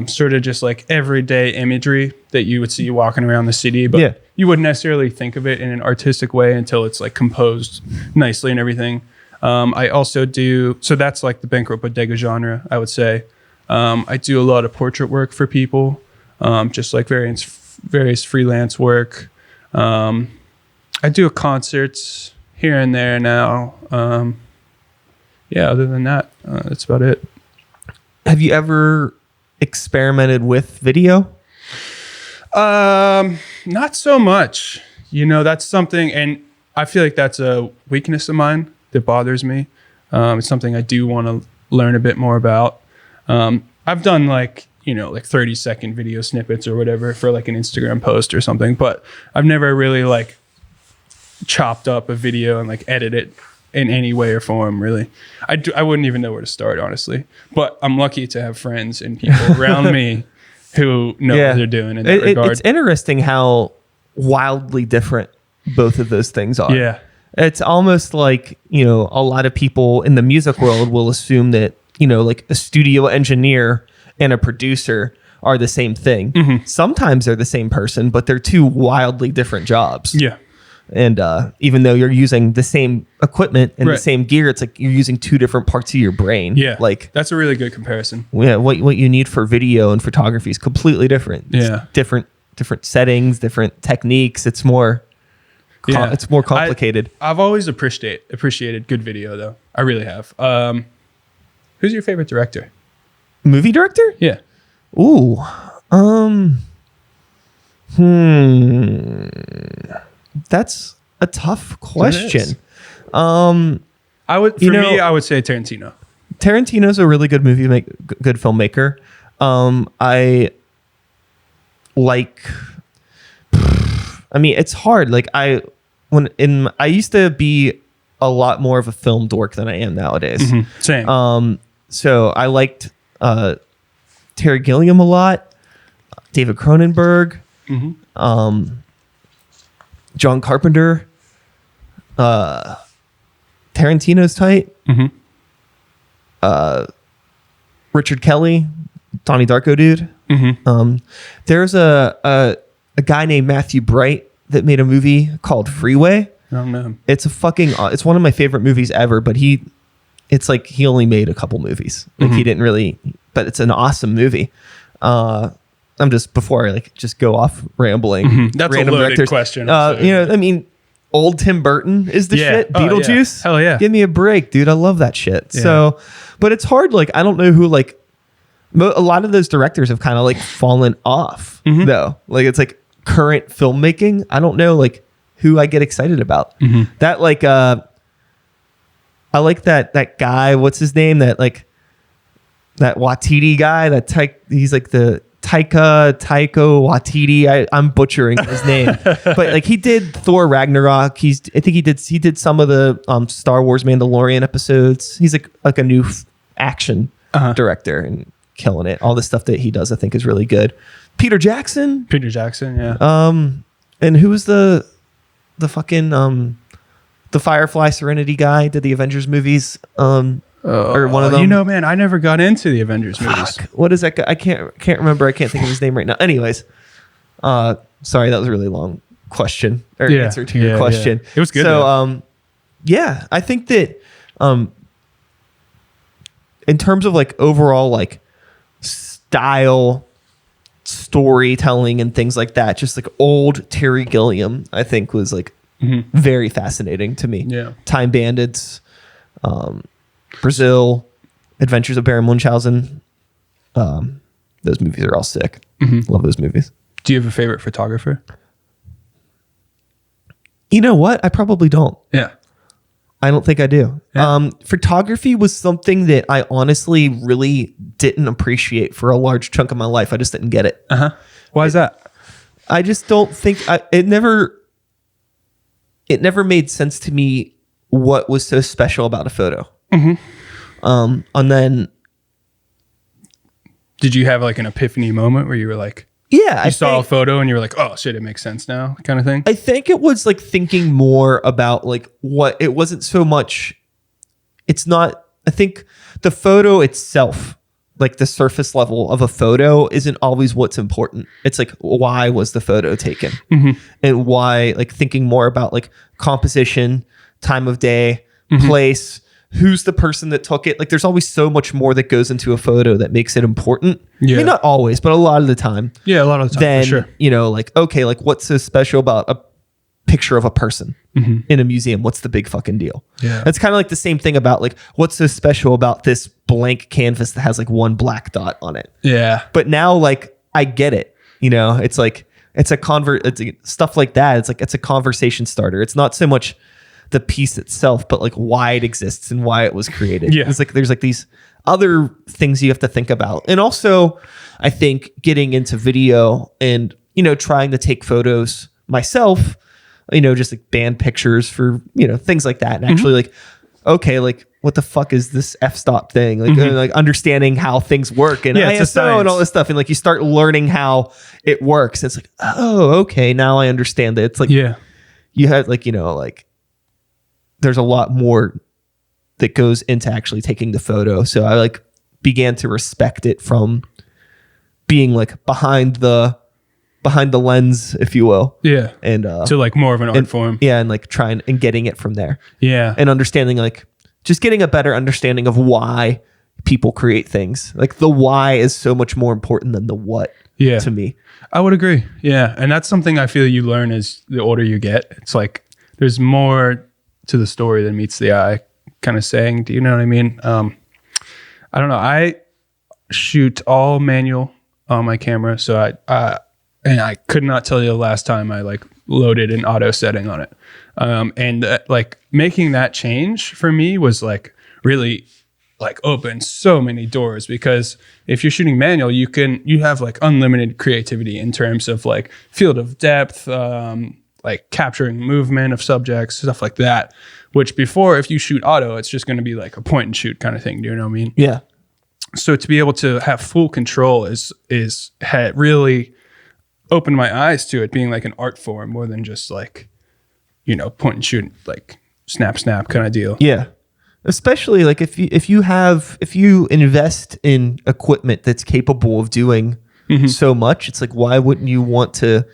sort of just like everyday imagery that you would see walking around the city, but you wouldn't necessarily think of it in an artistic way until it's like composed nicely and everything. I also do, so that's like the Bankrupt Bodega genre, I would say. I do a lot of portrait work for people, just like various freelance work. I do concerts here and there now. Other than that, that's about it. Have you ever experimented with video? Not so much. You know, that's something, and I feel like that's a weakness of mine that bothers me. It's something I do want to learn a bit more about. I've done like 30-second video snippets or whatever for like an Instagram post or something, but I've never really like chopped up a video and like edit it in any way or form, really. I wouldn't even know where to start, honestly. But I'm lucky to have friends and people around me who know what they're doing in that regard. It's interesting how wildly different both of those things are. Yeah. It's almost like, a lot of people in the music world will assume that, like a studio engineer and a producer are the same thing. Mm-hmm. Sometimes they're the same person, but they're two wildly different jobs. Yeah. And even though you're using the same equipment and the same gear, it's like you're using two different parts of your brain. Yeah. Like that's a really good comparison. Yeah. What you need for video and photography is completely different. Yeah. It's different settings, different techniques. It's more it's more complicated. I've always appreciated good video though. I really have. Who's your favorite director? Movie director? Yeah. Ooh. That's a tough question. I would say Tarantino. Tarantino's a really good good filmmaker. I mean, it's hard. Like I used to be a lot more of a film dork than I am nowadays. Mm-hmm. Same. So I liked Terry Gilliam a lot, David Cronenberg, John Carpenter, Tarantino's tight, Richard Kelly, Donnie Darko dude. There's a guy named Matthew Bright that made a movie called Freeway. I don't know. It's it's one of my favorite movies ever, but it's like he only made a couple movies. Like he didn't really, but it's an awesome movie. I'm just, before I just go off rambling. That's a loaded question. I mean, old Tim Burton is the shit. Beetlejuice. Yeah. Hell yeah. Give me a break, dude. I love that shit. Yeah. So, but it's hard. Like, I don't know who, a lot of those directors have kind of fallen off though. Like, it's current filmmaking. I don't know who I get excited about. That I like that guy. What's his name? That Waititi guy. He's the Taika Waititi. I'm butchering his name, but he did Thor Ragnarok. I think he did some of the Star Wars Mandalorian episodes. He's a new action director and killing it. All the stuff that he does, I think, is really good. Peter Jackson, yeah. And who was the fucking the Firefly Serenity guy? Did the Avengers movies? Or one of them. Man, I never got into the Avengers movies. What is that guy? I can't remember. I can't think of his name right now. Anyways, sorry, that was a really long question or answer to your question. Yeah. It was good. So, I think that in terms of overall style, storytelling, and things like that, just old Terry Gilliam, I think was very fascinating to me. Yeah, Time Bandits. Brazil, Adventures of Baron Munchausen. Those movies are all sick. Love those movies. Do you have a favorite photographer? You know what? I probably don't. Yeah. I don't think I do. Yeah. Photography was something that I honestly really didn't appreciate for a large chunk of my life. I just didn't get it. Why is that? I just don't think it never made sense to me what was so special about a photo. And then did you have an epiphany moment where you were you saw a photo and you were oh shit, it makes sense now, kind of thing? I think it was thinking more about what it wasn't so much. It's not, I think the photo itself, the surface level of a photo isn't always what's important. It's why was the photo taken? And why, thinking more about composition, time of day, place, who's the person that took it. There's always so much more that goes into a photo that makes it important. Yeah. I mean, not always, but a lot of the time. Yeah, a lot of the time, then, for sure. Okay, what's so special about a picture of a person in a museum? What's the big fucking deal? Yeah. It's kind of the same thing about what's so special about this blank canvas that has one black dot on it. Yeah. But now I get it. It's it's stuff like that. It's a conversation starter. It's not so much the piece itself, but why it exists and why it was created. Yeah. It's there's these other things you have to think about. And also I think getting into video and, trying to take photos myself, just like band pictures for, things like that. And actually like, okay, like what the fuck is this f-stop thing? Like, like understanding how things work and ISO and all this stuff. And like you start learning how it works. It's like, oh, okay, now I understand that. It's like, you have like, like there's a lot more that goes into actually taking the photo. So I like began to respect it from being like behind the lens, if you will. Yeah. And to like more of an art form. Yeah. And like trying and getting it from there. Yeah. And understanding like just getting a better understanding of why people create things. Like the why is so much more important than the what to me. I would agree. Yeah. And that's something I feel you learn as the older you get. It's like there's more to the story than meets the eye kind of saying. Do you know what I mean? I don't know. I shoot all manual on my camera. So I could not tell you the last time I like loaded an auto setting on it. Like making that change for me was like really like opened so many doors, because if you're shooting manual, you have like unlimited creativity in terms of like field of depth, like capturing movement of subjects, stuff like that. Which before, if you shoot auto, it's just going to be like a point and shoot kind of thing. Do you know what I mean? Yeah. So to be able to have full control had really opened my eyes to it being like an art form more than just like, point and shoot, like snap kind of deal. Yeah. Especially like if you invest in equipment that's capable of doing so much, it's like, why wouldn't you want to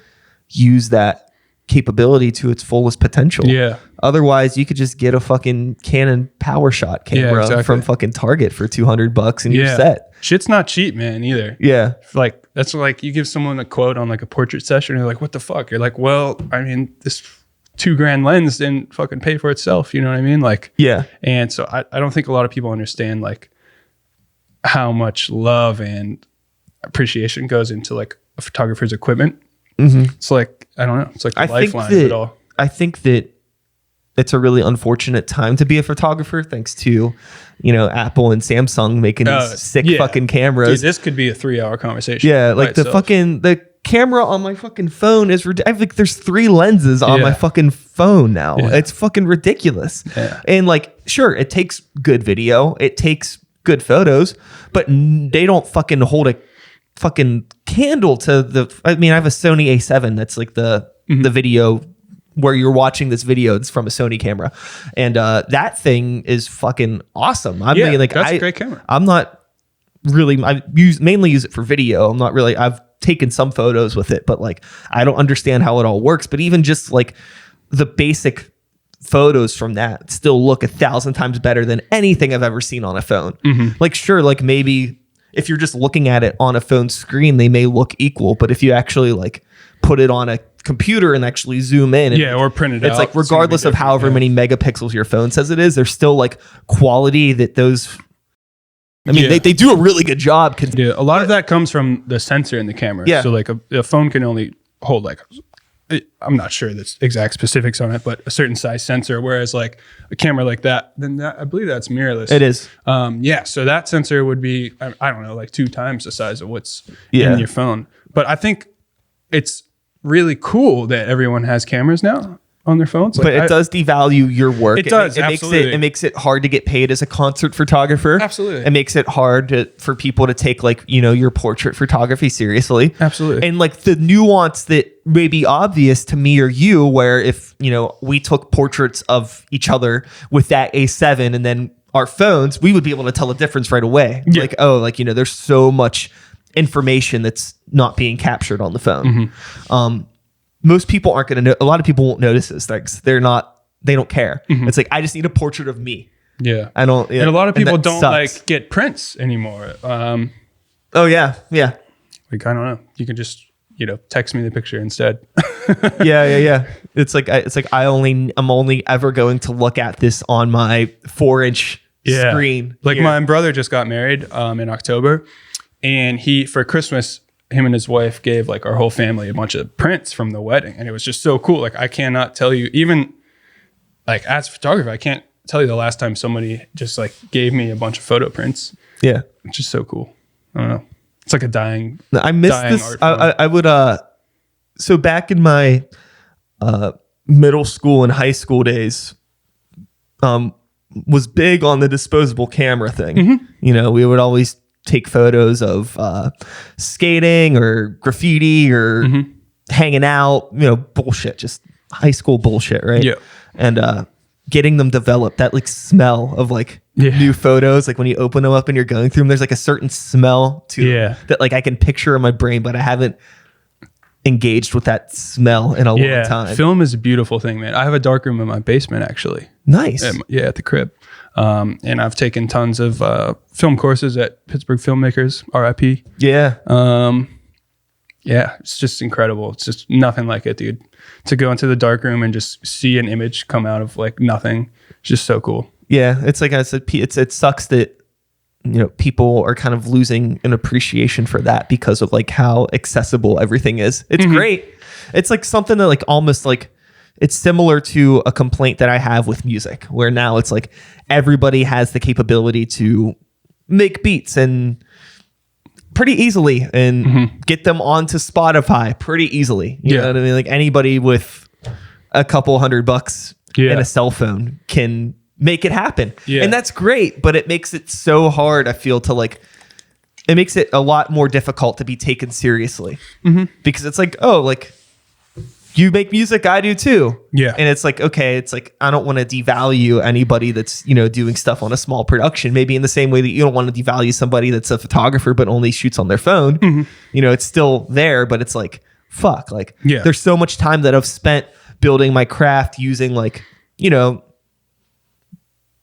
use that capability to its fullest potential? Yeah. Otherwise, you could just get a fucking Canon PowerShot camera from fucking Target for $200 and you're set. Shit's not cheap, man, either. Yeah. Like that's like you give someone a quote on like a portrait session, and they're like, "What the fuck?" You're like, "Well, I mean, this $2,000 lens didn't fucking pay for itself." You know what I mean? Like, yeah. And so I don't think a lot of people understand like how much love and appreciation goes into like a photographer's equipment. It's like, I don't know. It's like the lifeline of it all. I think that it's a really unfortunate time to be a photographer, thanks to, Apple and Samsung making these sick fucking cameras. Dude, this could be a 3-hour conversation. Yeah. Like the camera on my fucking phone is ridiculous. Like there's 3 lenses on my fucking phone now. Yeah. It's fucking ridiculous. Yeah. And like, sure, it takes good video. It takes good photos, but they don't fucking hold a fucking candle to I have a Sony A7 that's like the video where you're watching this video. It's from a Sony camera, and that thing is fucking awesome. That's a great camera. I'm not really, mainly use it for video. I'm not really, I've taken some photos with it, but like I don't understand how it all works. But even just like the basic photos from that still look 1,000 times better than anything I've ever seen on a phone. Like sure, like maybe if you're just looking at it on a phone screen, they may look equal, but if you actually like put it on a computer and actually zoom in, or print it out, it's like regardless of however many megapixels your phone says it is, there's still like quality that those. I mean, they do a really good job. Yeah, a lot of that comes from the sensor in the camera. Yeah. So like a phone can only hold like, I'm not sure the exact specifics on it, but a certain size sensor, whereas like a camera like that, then I believe that's mirrorless. It is. So that sensor would be, I don't know, like 2 times the size of what's in your phone. But I think it's really cool that everyone has cameras now on their phones. But it does devalue your work. It does, absolutely. It makes it hard to get paid as a concert photographer. Absolutely. It makes it hard for people to take like, your portrait photography seriously. Absolutely. And like the nuance that may be obvious to me or you, where if, we took portraits of each other with that A7 and then our phones, we would be able to tell the difference right away. Yeah. Like, oh, like, there's so much information that's not being captured on the phone. Most people aren't going to know. A lot of people won't notice this. Like they don't care. It's like, I just need a portrait of me. Yeah. I don't. Yeah. And a lot of people don't like get prints anymore. Oh yeah. Yeah. Like, I don't know. You can just, text me the picture instead. Yeah. It's like I'm only ever going to look at this on my 4-inch screen. Like my brother just got married in October, and for Christmas, him and his wife gave like our whole family a bunch of prints from the wedding, and it was just so cool. Like I cannot tell you, even like as a photographer, I can't tell you the last time somebody just like gave me a bunch of photo prints. Yeah, which is so cool. I don't know. It's like a dying. I miss this. I would. So back in my middle school and high school days, was big on the disposable camera thing. You know, we would always take photos of skating or graffiti or hanging out, you know, bullshit, just high school bullshit, right? Yeah. And getting them developed, that like smell of like new photos, like when you open them up and you're going through them, there's like a certain smell to them that like I can picture in my brain, but I haven't engaged with that smell in a long time. Film is a beautiful thing, man. I have a darkroom in my basement, actually. Nice. At the crib. And I've taken tons of film courses at Pittsburgh Filmmakers, RIP. Yeah. Yeah, it's just incredible. It's just nothing like it, dude. To go into the darkroom and just see an image come out of like nothing. It's just so cool. Yeah, it's like I said, it sucks that, you know, people are kind of losing an appreciation for that because of like how accessible everything is. It's great. It's like something that like almost like it's similar to a complaint that I have with music, where now it's like everybody has the capability to make beats and pretty easily and get them onto Spotify pretty easily. You know what I mean? Like anybody with a couple $100 and a cell phone can make it happen. Yeah. And that's great, but it makes it so hard, I feel, to like, it makes it a lot more difficult to be taken seriously. Because it's like, oh, like you make music, I do too. Yeah. And it's like, okay, it's like, I don't want to devalue anybody that's, you know, doing stuff on a small production. Maybe in the same way that you don't want to devalue somebody that's a photographer but only shoots on their phone. You know, it's still there, but it's like, fuck, like there's so much time that I've spent building my craft using like, you know,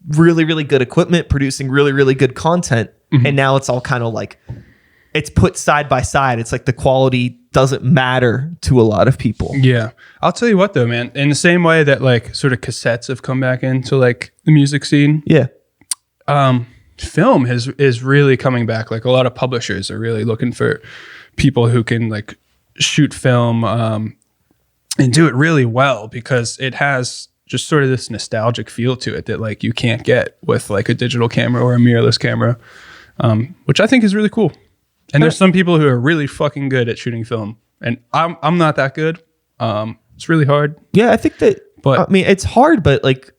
really, really good equipment, producing really, really good content. And now it's all kind of like, it's put side by side. It's like the quality doesn't matter to a lot of people. Yeah. I'll tell you what though, man, in the same way that like sort of cassettes have come back into like the music scene. Yeah. Film is really coming back. Like a lot of publishers are really looking for people who can like shoot film and do it really well, because it has just sort of this nostalgic feel to it that like you can't get with like a digital camera or a mirrorless camera, which I think is really cool. And there's some people who are really fucking good at shooting film, and I'm not that good. It's really hard. Yeah, I think that. But I mean, it's hard, but like,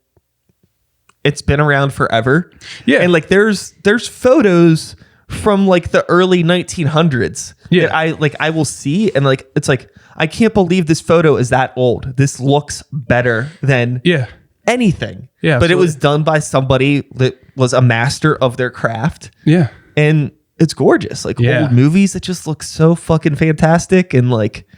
it's been around forever. Yeah, and like, there's photos from like the early 1900s that I will see, and like, it's like, I can't believe this photo is that old. This looks better than anything. Yeah, but absolutely. It was done by somebody that was a master of their craft. Yeah, and it's gorgeous. Like old movies that just look so fucking fantastic, and like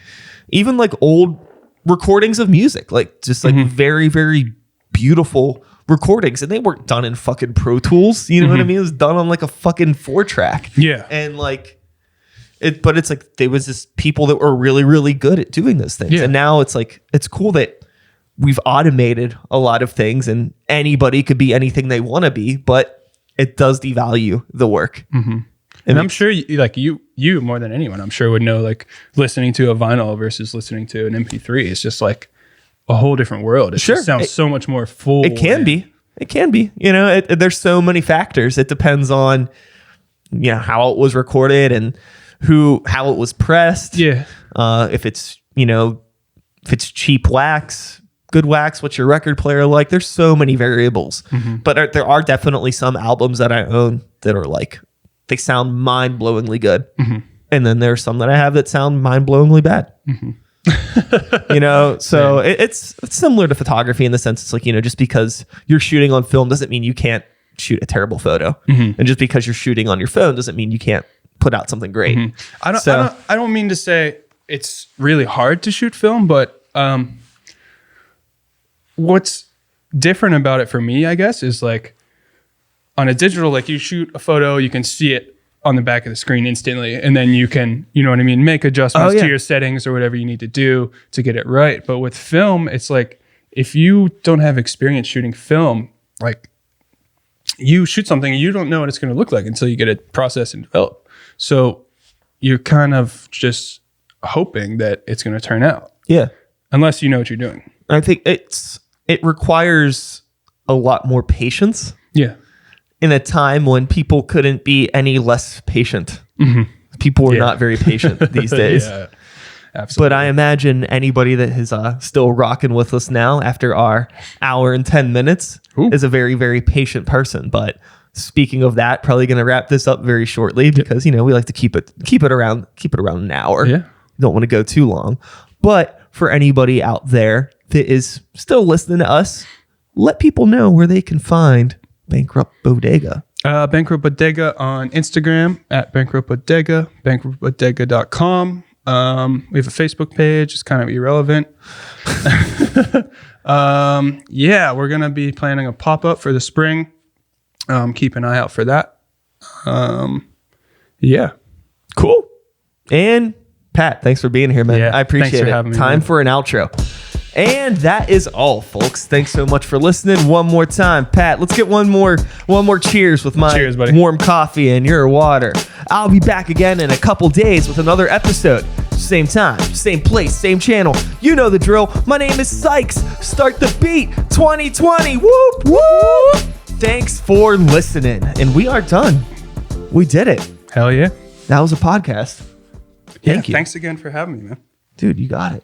even like old recordings of music, like just like very, very beautiful recordings, and they weren't done in fucking Pro Tools. You know what I mean? It was done on like a fucking 4-track. Yeah, and like it, but it's like there was just people that were really, really good at doing those things, and now it's like it's cool that we've automated a lot of things, and anybody could be anything they want to be, but it does devalue the work. And I'm sure you more than anyone, I'm sure would know, like listening to a vinyl versus listening to an MP3 is just like a whole different world. It just sounds so much more full. It can be. You know, there's so many factors. It depends on, you know, how it was recorded and how it was pressed. Yeah. If it's, you know, if it's cheap wax, good wax, what's your record player like? There's so many variables. But there are definitely some albums that I own that are like, they sound mind-blowingly good. And then there's some that I have that sound mind-blowingly bad. You know, so it's similar to photography in the sense it's like, you know, just because you're shooting on film doesn't mean you can't shoot a terrible photo. And just because you're shooting on your phone doesn't mean you can't put out something great. I don't mean to say it's really hard to shoot film, but what's different about it for me, I guess, is like, on a digital, like you shoot a photo, you can see it on the back of the screen instantly. And then you can, you know what I mean, make adjustments to your settings or whatever you need to do to get it right. But with film, it's like, if you don't have experience shooting film, like you shoot something, you don't know what it's going to look like until you get it processed and developed. So you're kind of just hoping that it's going to turn out. Yeah. Unless you know what you're doing. I think it requires a lot more patience. Yeah. In a time when people couldn't be any less patient. People were not very patient these days. Absolutely. But I imagine anybody that is still rocking with us now after our hour and 10 minutes is a very, very patient person. But speaking of that, probably going to wrap this up very shortly because, we like to keep it around an hour. Yeah. Don't want to go too long. But for anybody out there that is still listening to us, let people know where they can find Bankrupt Bodega. Bankrupt Bodega on Instagram at Bankrupt Bodega, bankruptbodega.com. We have a Facebook page. It's kind of irrelevant. We're going to be planning a pop-up for the spring. Keep an eye out for that. Cool. And Pat, thanks for being here, man. Yeah, I appreciate thanks for it. having me, Time man. for an outro. And that is all, folks. Thanks so much for listening. One more time, Pat. Let's get one more cheers with my Cheers, buddy. warm coffee and your water. I'll be back again in a couple days with another episode. Same time, same place, same channel. You know the drill. My name is Sykes. Start the beat 2020. Whoop, whoop. Thanks for listening. And we are done. We did it. Hell yeah. That was a podcast. Thank you. Thanks again for having me, man. Dude, you got it.